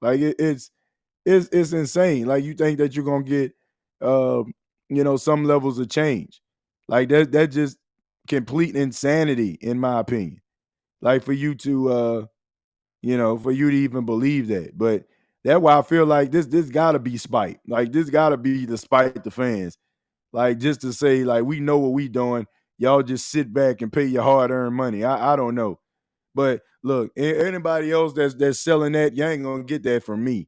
Like it's insane. Like you think that you're gonna get some levels of change. Like that just complete insanity, in my opinion. Like for you to for you to even believe that. But that's why I feel like this gotta be spite. Like this gotta be to spite the fans. Like just to say, like, we know what we doing. Y'all just sit back and pay your hard-earned money. I don't know. But look, anybody else that's selling that, you ain't gonna get that from me.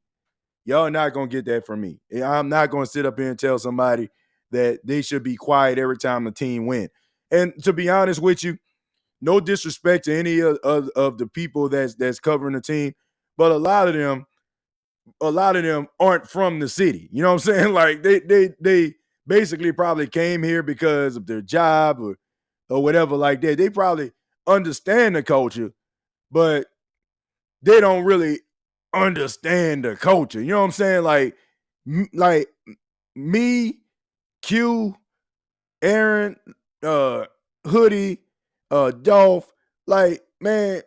Y'all not gonna get that from me. I'm not gonna sit up here and tell somebody that they should be quiet every time the team win. And to be honest with you, no disrespect to any of the people that's covering the team, but a lot of them aren't from the city. You know what I'm saying? Like they basically probably came here because of their job or whatever like that. They probably understand the culture, but they don't really understand the culture. You know what I'm saying? Like me, Q, Aaron, Hoodie, Dolph, like, man,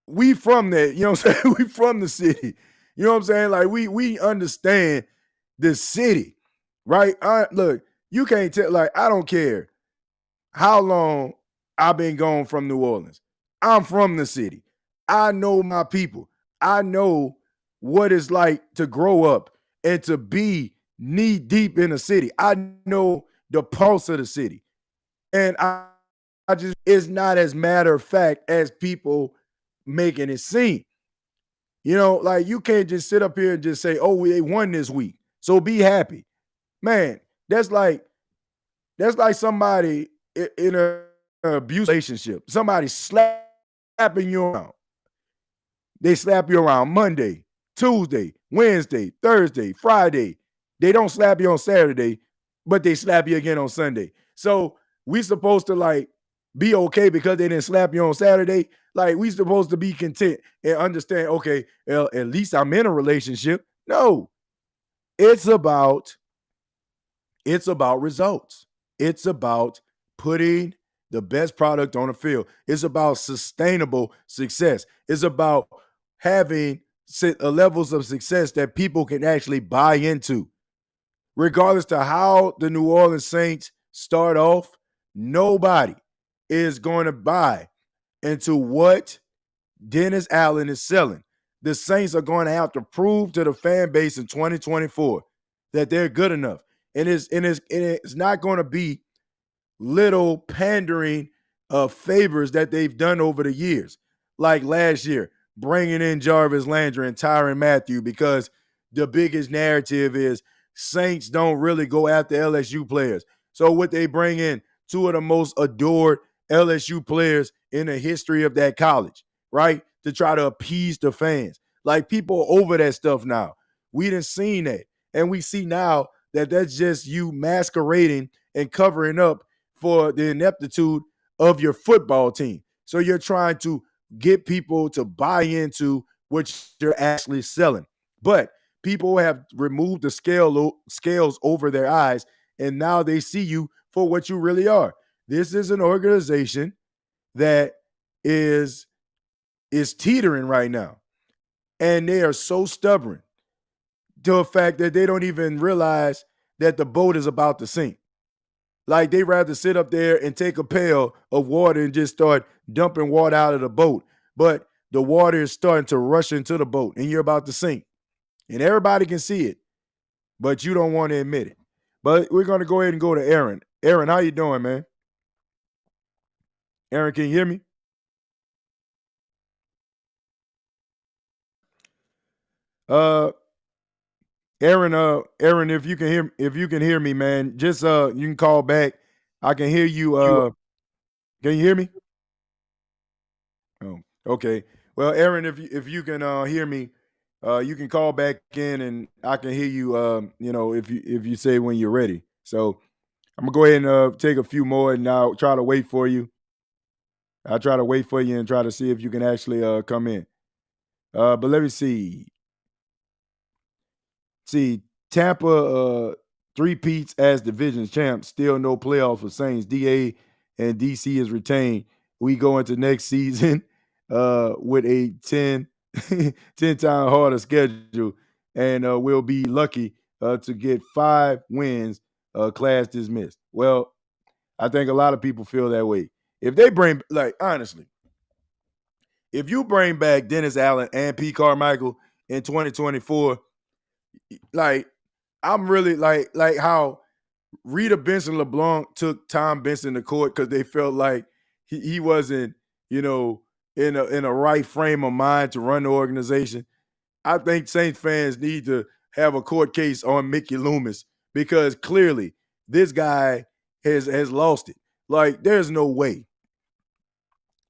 we from that, you know what I'm saying? We from the city. You know what I'm saying? Like we understand the city, right? Look, you can't tell, like, I don't care how long I've been gone from New Orleans. I'm from the city. I know my people. I know what it's like to grow up and to be knee deep in the city. I know the pulse of the city. And I just, it's not as matter of fact as people making it seem. Like you can't just sit up here and just say, oh, they won this week, so be happy. Man, that's like somebody in an abuse relationship. Somebody slapping you around. They slap you around Monday, Tuesday, Wednesday, Thursday, Friday. They don't slap you on Saturday. but they slap you again on Sunday. So we supposed to like be okay because they didn't slap you on Saturday. Like we supposed to be content and understand, okay, well, at least I'm in a relationship. No, it's about results. It's about putting the best product on the field. It's about sustainable success. It's about having levels of success that people can actually buy into. Regardless to how the New Orleans Saints start off, nobody is going to buy into what Dennis Allen is selling. The Saints are going to have to prove to the fan base in 2024 that they're good enough. And it's not going to be little pandering favors that they've done over the years. Like last year, bringing in Jarvis Landry and Tyrann Mathieu because the biggest narrative is Saints don't really go after LSU players. So what they bring in two of the most adored LSU players in the history of that college, right? To try to appease the fans. Like people are over that stuff now. We done seen that. And we see now that that's just you masquerading and covering up for the ineptitude of your football team. So you're trying to get people to buy into what you're actually selling. But people have removed the scales over their eyes, and now they see you for what you really are. This is an organization that is teetering right now. And they are so stubborn to the fact that they don't even realize that the boat is about to sink. Like they rather sit up there and take a pail of water and just start dumping water out of the boat. But the water is starting to rush into the boat and you're about to sink. And everybody can see it, but you don't want to admit it. But we're going to go ahead and go to Aaron. Aaron, how you doing, man? Aaron, can you hear me? Aaron, if you can hear me, man, just you can call back. I can hear you. Can you hear me? Oh, okay. Well, Aaron, if you can hear me, you can call back in and I can hear you. If you say when you're ready. So I'm gonna go ahead and take a few more and I'll try to wait for you. I'll try to wait for you and try to see if you can actually come in. But let me see. See, Tampa three-peats as division champs, still no playoffs for Saints. DA and DC is retained. We go into next season with a 10 time harder schedule, and we'll be lucky to get 5 wins, class dismissed. Well, I think a lot of people feel that way. If they bring, like, honestly, if you bring back Dennis Allen and Pete Carmichael in 2024, like, I'm really like how Rita Benson LeBlanc took Tom Benson to court because they felt like he wasn't, in a right frame of mind to run the organization. I think Saints fans need to have a court case on Mickey Loomis because clearly this guy has lost it. Like, there's no way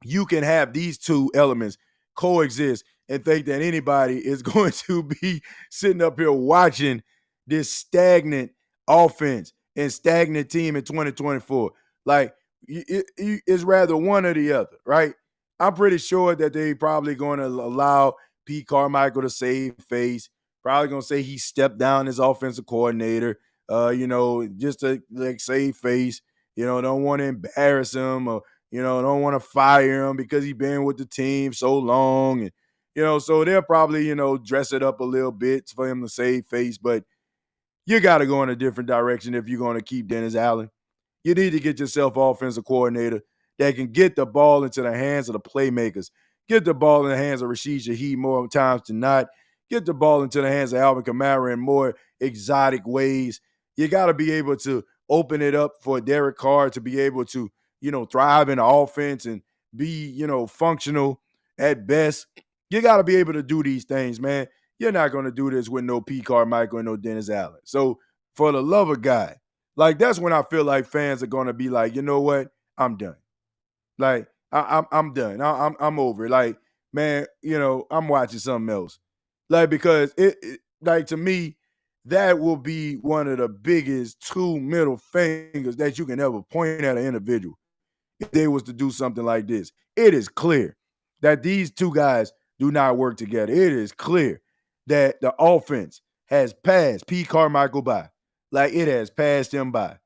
you can have these two elements coexist and think that anybody is going to be sitting up here watching this stagnant offense and stagnant team in 2024. Like, it's rather one or the other, right? I'm pretty sure that they probably going to allow Pete Carmichael to save face. Probably going to say he stepped down as offensive coordinator, just to like save face. Don't want to embarrass him or don't want to fire him because he's been with the team so long. And, so they'll probably, dress it up a little bit for him to save face. But you got to go in a different direction if you're going to keep Dennis Allen. You need to get yourself offensive coordinator that can get the ball into the hands of the playmakers. Get the ball in the hands of Rashid Shaheed more times than not. Get the ball into the hands of Alvin Kamara in more exotic ways. You got to be able to open it up for Derek Carr to be able to, thrive in the offense and be, functional at best. You got to be able to do these things, man. You're not going to do this with no Pete Carmichael and no Dennis Allen. So for the love of God, like, that's when I feel like fans are going to be like, you know what? I'm done. Like, I'm done. I'm over it. Like, man, I'm watching something else. Like, because it like, to me, that will be one of the biggest two middle fingers that you can ever point at an individual if they was to do something like this. It is clear that these two guys do not work together. It is clear that the offense has passed P. Carmichael by. Like it has passed him by.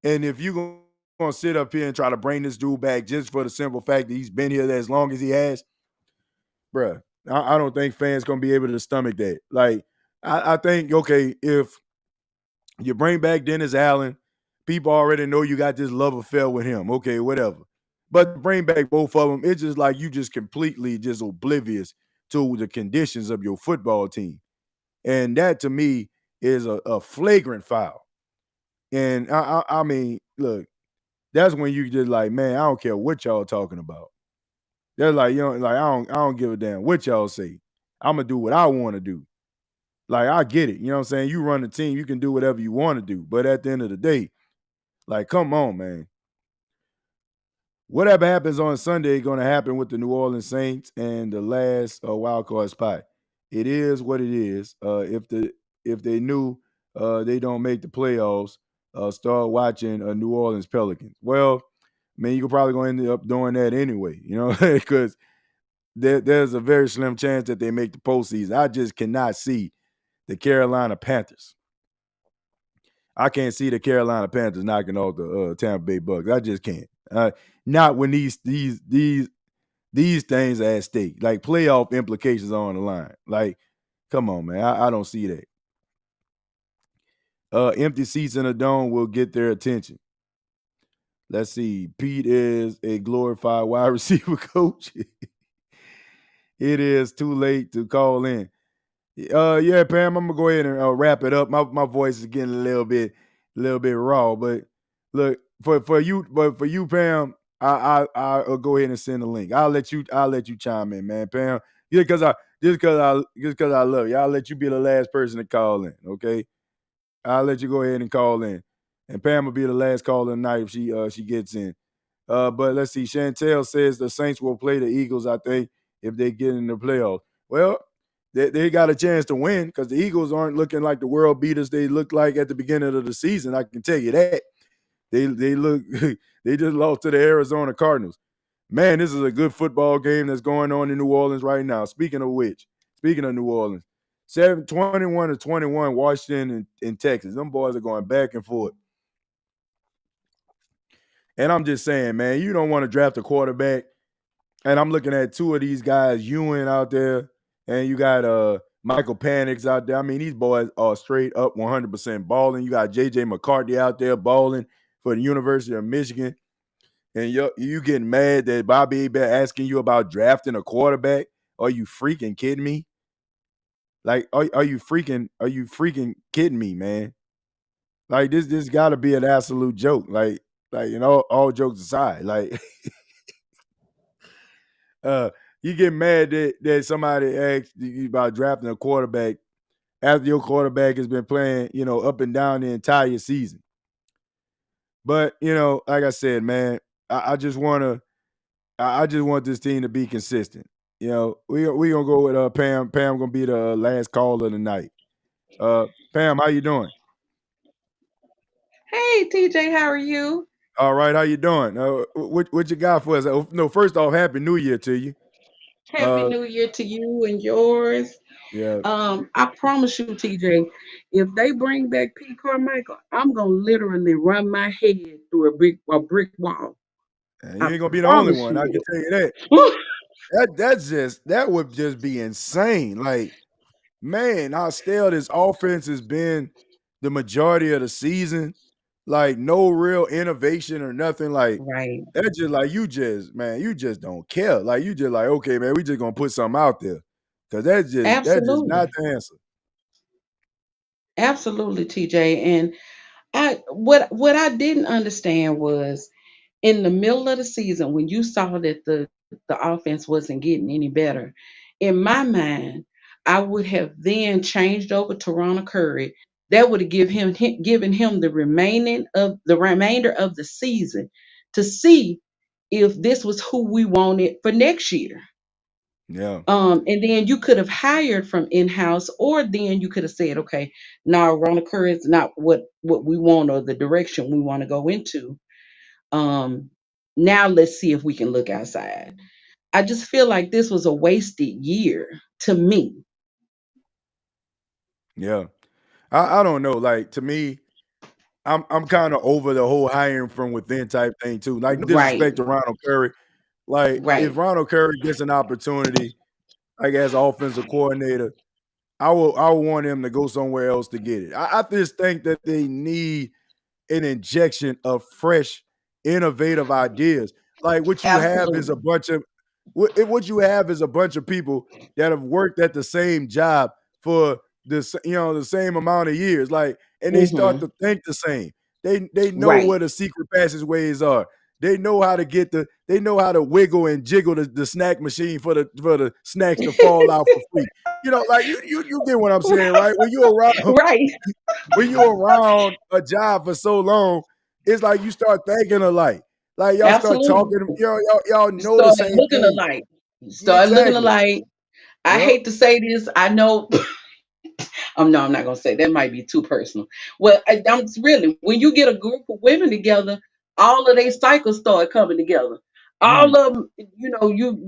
And if you're going to sit up here and try to bring this dude back just for the simple fact that he's been here as long as he has, bruh, I don't think fans going to be able to stomach that. Like, I think, okay, if you bring back Dennis Allen, people already know you got this love affair with him. Okay, whatever. But to bring back both of them, it's just like you just completely just oblivious to the conditions of your football team. And that to me is a flagrant foul. And I mean, look, that's when you just like, man, I don't care what y'all talking about. They're like, you know, like I don't give a damn what y'all say. I'm gonna do what I want to do. Like I get it, you know what I'm saying? You run the team, you can do whatever you want to do. But at the end of the day, like, come on, man. Whatever happens on Sunday going to happen with the New Orleans Saints and the last wild card spot. It is what it is. If they knew they don't make the playoffs, start watching New Orleans Pelicans. Well, man, you're probably going to end up doing that anyway, you know, because there's a very slim chance that they make the postseason. I just cannot see the Carolina Panthers. I can't see the Carolina Panthers knocking off the Tampa Bay Bucks. I just can't. Not when these things are at stake. Like playoff implications are on the line. Like, come on, man. I don't see that. Empty seats in a dome will get their attention. Let's see. Pete is a glorified wide receiver coach. It is too late to call in. Yeah, Pam, I'm gonna go ahead and wrap it up. My voice is getting a little bit raw, but look for you, Pam, I'll go ahead and send the link. I'll let you chime in, man, Pam. Just cause I love you. I'll let you be the last person to call in. Okay, I'll let you go ahead and call in, and Pam will be the last caller tonight if she gets in. But let's see. Chantel says the Saints will play the Eagles, I think, if they get in the playoffs. Well, they got a chance to win because the Eagles aren't looking like the world beaters they looked like at the beginning of the season. I can tell you that. They look they just lost to the Arizona Cardinals. Man, this is a good football game that's going on in New Orleans right now. Speaking of New Orleans, 21-21, Washington and Texas. Them boys are going back and forth. And I'm just saying, man, you don't want to draft a quarterback. And I'm looking at two of these guys, Ewan out there, and you got Michael Panix out there. I mean, these boys are straight up 100% balling. You got J.J. McCarthy out there balling for the University of Michigan. And you getting mad that Bobby Abel asking you about drafting a quarterback? Are you freaking kidding me? Like, are you freaking kidding me, man? Like, this got to be an absolute joke. Like you know, all jokes aside, like you get mad that somebody asked you about drafting a quarterback after your quarterback has been playing, you know, up and down the entire season. But you know, like I said, man, I just want this team to be consistent. You know, we gonna go with Pam. Pam gonna be the last caller of the night. Pam, how you doing? Hey TJ, how are you? All right, how you doing? What you got for us? No, first off, Happy New Year to you. Happy Uh, New Year to you and yours. yeah, I promise you, TJ, if they bring back P. Carmichael, I'm gonna literally run my head through a brick wall. and you I ain't gonna be the only promise one. I can you tell you that. it. That would just be insane. Like, man, how stale this offense has been the majority of the season. Like, no real innovation or nothing. Like, Right. that's just like you just don't care. Like, you just like, okay, man, we just gonna put something out there. Cause that's just not Absolutely. the answer. Absolutely, TJ. And what I didn't understand was in the middle of the season when you saw that the offense wasn't getting any better, in my mind, I would have then changed over to Ronald Curry. That would have given him the remainder of the season to see if this was who we wanted for next year. Yeah. And then you could have hired from in-house, or then you could have said, okay, now Ronald Curry is not what we want or the direction we want to go into. Um, Now let's see if we can look outside. I just feel like this was a wasted year to me. Yeah. I don't know. Like to me, I'm kind of over the whole hiring from within type thing too. Like no Right, disrespect to Ronald Curry. Like if right. Ronald Curry gets an opportunity, like as offensive coordinator, I will want him to go somewhere else to get it. I just think that they need an injection of fresh, innovative ideas. Like what you have is a Absolutely. bunch of what you have is a bunch of people that have worked at the same job for the same amount of years. Like, and they start Hmm. to think the same. They know Right. where the secret passageways are. They know how to they know how to wiggle and jiggle the snack machine for the snacks to fall out for free. Like you get what I'm saying, right? When you're around Right. when you're around a job for so long, it's like you start thinking alike. Like y'all start Absolutely. talking, y'all You know the started same looking thing. alike. You Yeah, started looking exactly. alike. I Yep. hate to say this. I know. No, I'm not gonna say that. Might be too personal. Well, I'm really, when you get a group of women together, all of their cycles start coming together. All Mm, of them,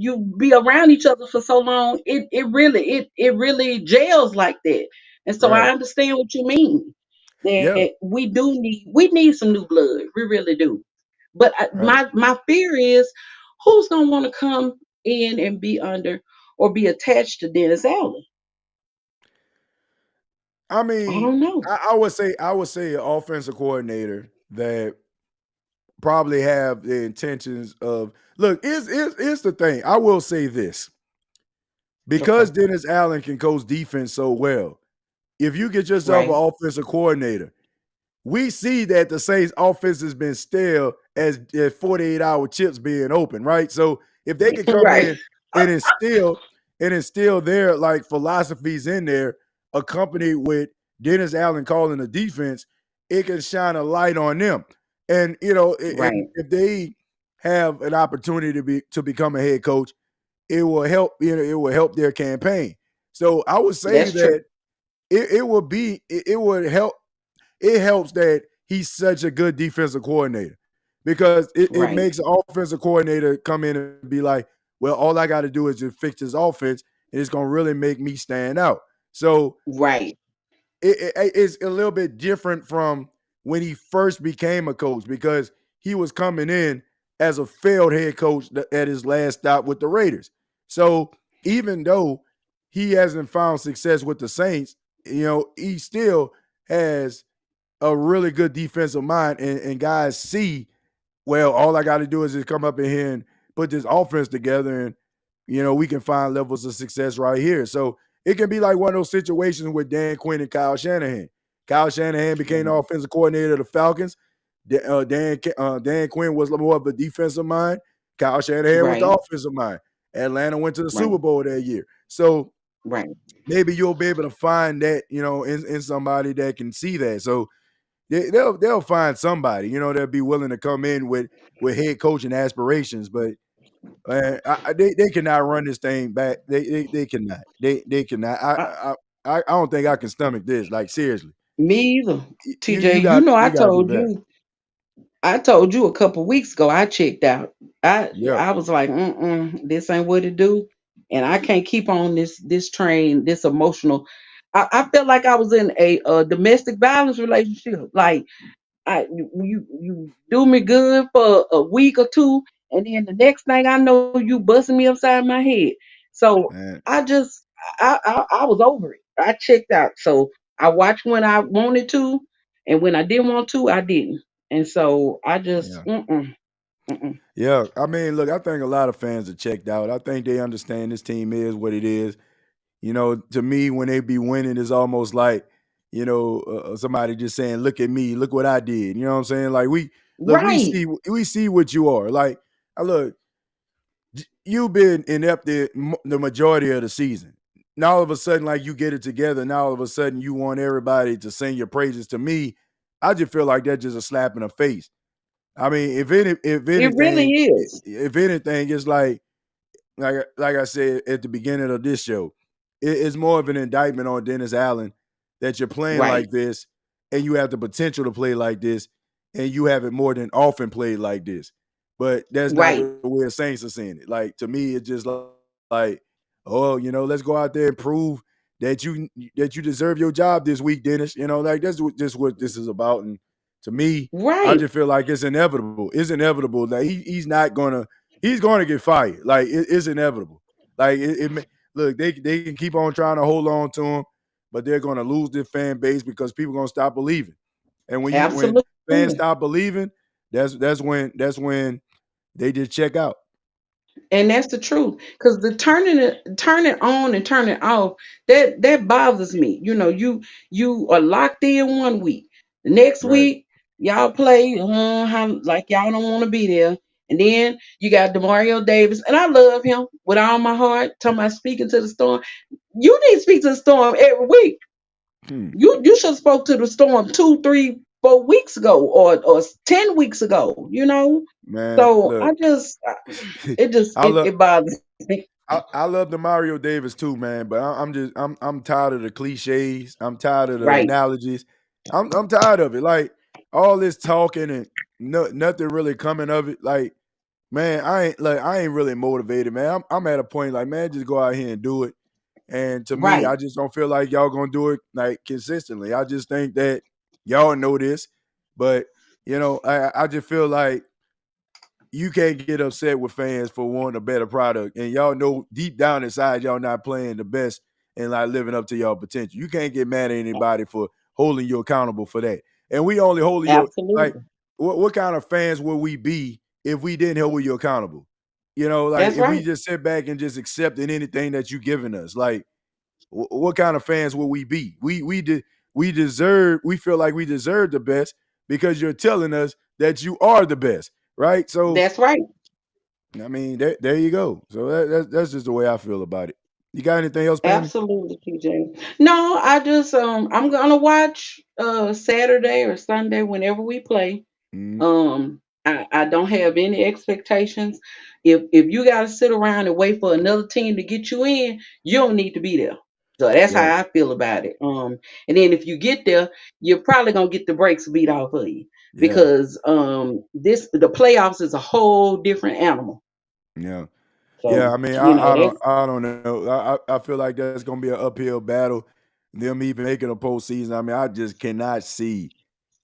you be around each other for so long, it really gels like that. And so I right. understand what you mean. Yeah. That we need some new blood. We really do. But Right. my fear is, who's gonna want to come in and be under or be attached to Dennis Allen? I I mean, don't know. I would say an offensive coordinator that probably have the intentions of look, is the thing. I will say this. Okay. Because Dennis Allen can coach defense so well, if you get yourself an Right. offensive coordinator, we see that the Saints offense has been stale as 48-hour chips being open, right? So if they could come Right. in and instill their like philosophies in there, accompanied with Dennis Allen calling the defense, it can shine a light on them. And and Right. if they have an opportunity to become a head coach, it will help, it will help their campaign. So I would say That's true. that it would help it helps that he's such a good defensive coordinator because it Right. makes an offensive coordinator come in and be like, well, all I got to do is just fix this offense and it's going to really make me stand out. So Right. it's a little bit different from when he first became a coach because he was coming in as a failed head coach at his last stop with the Raiders. So even though he hasn't found success with the Saints, he still has a really good defensive mind, and guys see, well, all I got to do is just come up in here and put this offense together, and we can find levels of success right here. So it can be like one of those situations with Dan Quinn and Kyle Shanahan. Kyle Shanahan became the Right. offensive coordinator of the Falcons. Dan Quinn was more of a defensive mind. Kyle Shanahan was the Right. offensive mind. Atlanta went to the Right. Super Bowl that year. So Right. maybe you'll be able to find that, in somebody that can see that. So they'll find somebody, that'll be willing to come in with head coaching aspirations, but they cannot run this thing back. They cannot. They cannot. I, I don't think I can stomach this. Like seriously, Me either. you TJ, got you got to do better. I told you a couple weeks ago I checked out. I Yeah, I was like, this ain't what it do. And I can't keep on this train, this emotional. I felt like I was in a domestic violence relationship. Like, you do me good for a week or two, and then the next thing I know, you busting me upside my head. So man. I just I was over it. I checked out. So I watched when I wanted to, and when I didn't want to, I didn't. And so I just Yeah, mm-mm. yeah. I mean, look, I think a lot of fans are checked out. I think they understand this team is what it is. To me, when they be winning, it's almost like, somebody just saying, "Look at me, look what I did." You know what I'm saying? Like look, Right. we see what you are. Like, I look, you've been inept the majority of the season. Now all of a sudden, like you get it together. Now all of a sudden, you want everybody to sing your praises. To me, I just feel like that's just a slap in the face. I mean, if It really anything, is. if anything, it's like like I said at the beginning of this show, it's more of an indictment on Dennis Allen that you're playing Right. like this and you have the potential to play like this and you haven't more than often played like this. But that's not Right. the way the Saints are seeing it. Like to me, it's just like, oh, let's go out there and prove that you deserve your job this week, Dennis. Like that's just what this is about. And to me, I Right. just feel like it's inevitable. It's inevitable that he's not gonna he's gonna get fired. Like it's inevitable. Like look, they can keep on trying to hold on to him, but they're gonna lose their fan base because people are gonna stop believing. And when fans Absolutely. stop believing, that's when they just check out. And that's the truth. Because the turn it on and turn it off, that bothers me. You are locked in one week. The next Right. week, y'all play like y'all don't want to be there. And then you got Demario Davis, and I love him with all my heart. Talking about speaking to the storm. You need to speak to the storm every week. Hmm. You should have spoke to the storm 2, 3, 4 weeks ago, or 10 weeks ago. Man, So look, I love it bothers me. I love the Mario Davis too, man. But I'm tired of the cliches. I'm tired of the Right. analogies. I'm tired of it. Like all this talking and nothing really coming of it. Like, man, I ain't really motivated, man. I'm at a point like, man, just go out here and do it. And to me, Right. I just don't feel like y'all gonna do it like consistently. I just think that y'all know this, but I just feel like you can't get upset with fans for wanting a better product. And y'all know deep down inside y'all not playing the best and like living up to y'all potential. You can't get mad at anybody for holding you accountable for that. And we only hold you like Absolutely. what kind of fans would we be if we didn't hold you accountable? Like That's if we right. just sit back and just accepted anything that you giving us, like what kind of fans will we be? We feel like we deserve the best because you're telling us that you are the best, right? So That's right. I mean, there you go. So that's just the way I feel about it. You got anything else, Pammy? Absolutely, TJ. No, I just I'm gonna watch Saturday or Sunday whenever we play. Mm, I don't have any expectations. If you gotta sit around and wait for another team to get you in, you don't need to be there. So that's yeah, how I feel about it. And then if you get there, you're probably gonna get the brakes beat off of you yeah, because the playoffs is a whole different animal. yeah. Yeah, So I mean, that's I don't know. I feel like that's gonna be an uphill battle. Them even making a postseason. I mean, I just cannot see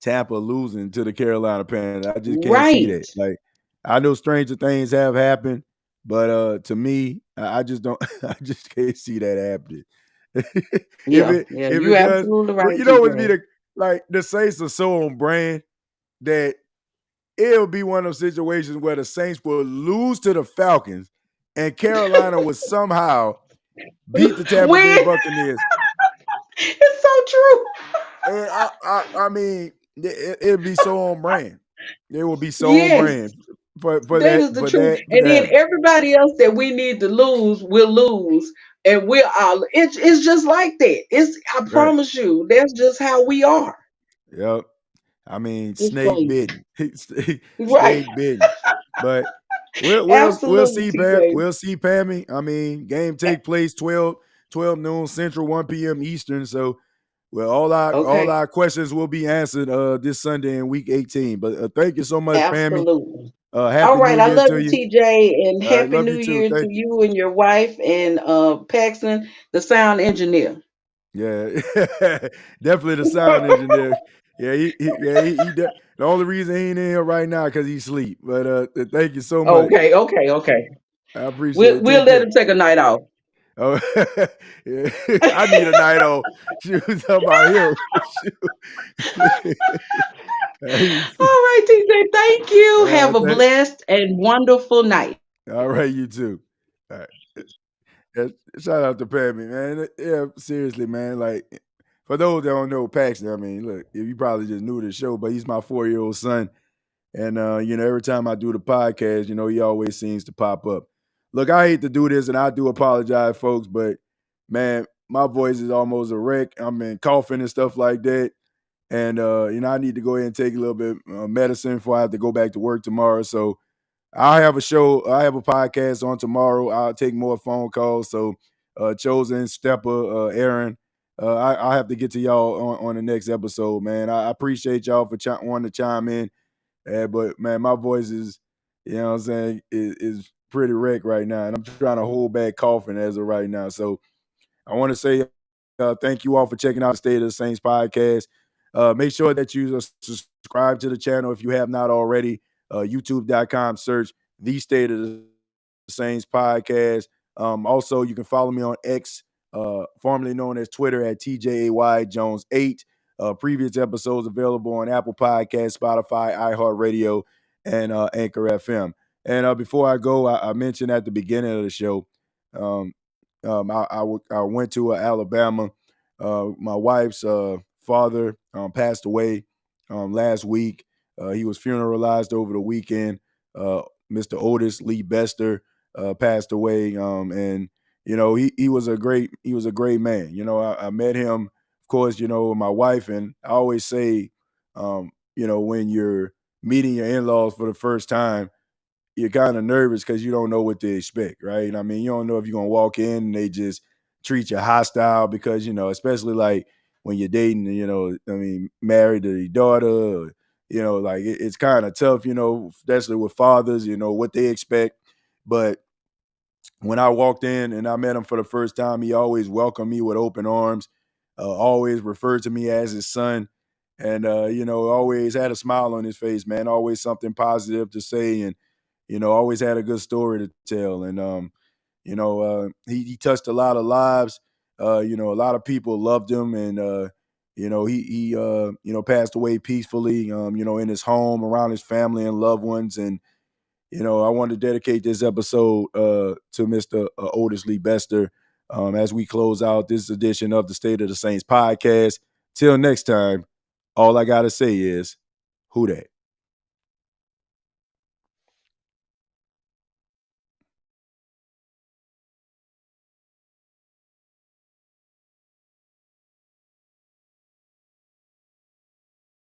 Tampa losing to the Carolina Panthers. I just can't see right. that. Like, I know stranger things have happened, but to me, I just don't. I just can't see that happening. Yeah, yeah, if you it does, absolutely well, right, what's be TJ. the Saints are so on brand that it'll be one of those situations where the Saints will lose to the Falcons and Carolina will somehow beat the Tampa Bay When Buccaneers. it's so true. And I mean, it'll be so on brand. It will be so on Yes, brand for that is the truth. that And to then happen. everybody else that we need to lose will lose. And we're all it's just like that. I Right. promise you, that's just how we are. Yep. I mean, It's snake crazy. bitten, Right. snake bitten. But we'll Absolutely, see, Pam. TJ. We'll see, Pammy. I mean, game take place 12 noon Central, 1 p.m. Eastern. So, well, all Okay. our questions will be answered this Sunday in Week 18. But thank you so much, Pammy. Absolutely. All Happy right. New I Year love to you, you. TJ, and All right, happy love new you too. year to Thank you. you and your wife and Paxton, the sound engineer. Yeah, definitely the sound engineer. Yeah, the only reason he ain't in here right now because he's asleep. But thank you so much. Okay, okay, okay. I appreciate We'll it. we'll Take let care. him take a night off. Oh, yeah. I need a night off. Shoot, talking about him. Shoot. All right, TJ, thank you. uh, Have a thank- blessed and wonderful night. all right, you too. All right. Yeah, shout out to Pammy, man. Yeah, seriously, man. Like, for those that don't know Paxton, I mean, look, you probably just knew the show, but he's my 4-year-old son. And every time I do the podcast, he always seems to pop up. Look, I hate to do this, and I do apologize, folks, but man, my voice is almost a wreck. I'm in coughing and stuff like that. And I need to go ahead and take a little bit medicine before I have to go back to work tomorrow. So I have a show. I have a podcast on tomorrow. I'll take more phone calls. So, Chosen, Stepper, Aaron, I have to get to y'all on the next episode, man. I appreciate y'all for wanting to chime in. But man, my voice is, you know what I'm saying, is pretty wrecked right now, and I'm trying to hold back coughing as of right now. So I want to say thank you all for checking out the State of the Saints podcast. Make sure that you subscribe to the channel if you have not already. YouTube.com, search the State of the Saints podcast. Also, you can follow me on X, formerly known as Twitter, at TJAY Jones 8. Previous episodes available on Apple Podcasts, Spotify, iHeartRadio, and Anchor FM. And before I go, I mentioned at the beginning of the show, um, I went to Alabama. My wife's father passed away last week. He was funeralized over the weekend. Mr. Otis Lee Bester passed away, and he was a great man. I met him, of course, my wife, and I always say, when you're meeting your in-laws for the first time, you're kind of nervous because you don't know what to expect, right? I mean, you don't know if you're gonna walk in and they just treat you hostile because, especially like when you're dating, married to your daughter, or, like it's kind of tough, especially with fathers, what they expect. But when I walked in and I met him for the first time, he always welcomed me with open arms, always referred to me as his son, and always had a smile on his face, man. Always something positive to say, and always had a good story to tell. And he touched a lot of lives. A lot of people loved him, and he passed away peacefully. In his home, around his family and loved ones, and I want to dedicate this episode to Mr. Otis Lee Bester as we close out this edition of the State of the Saints podcast. Till next time, all I got to say is, who dat?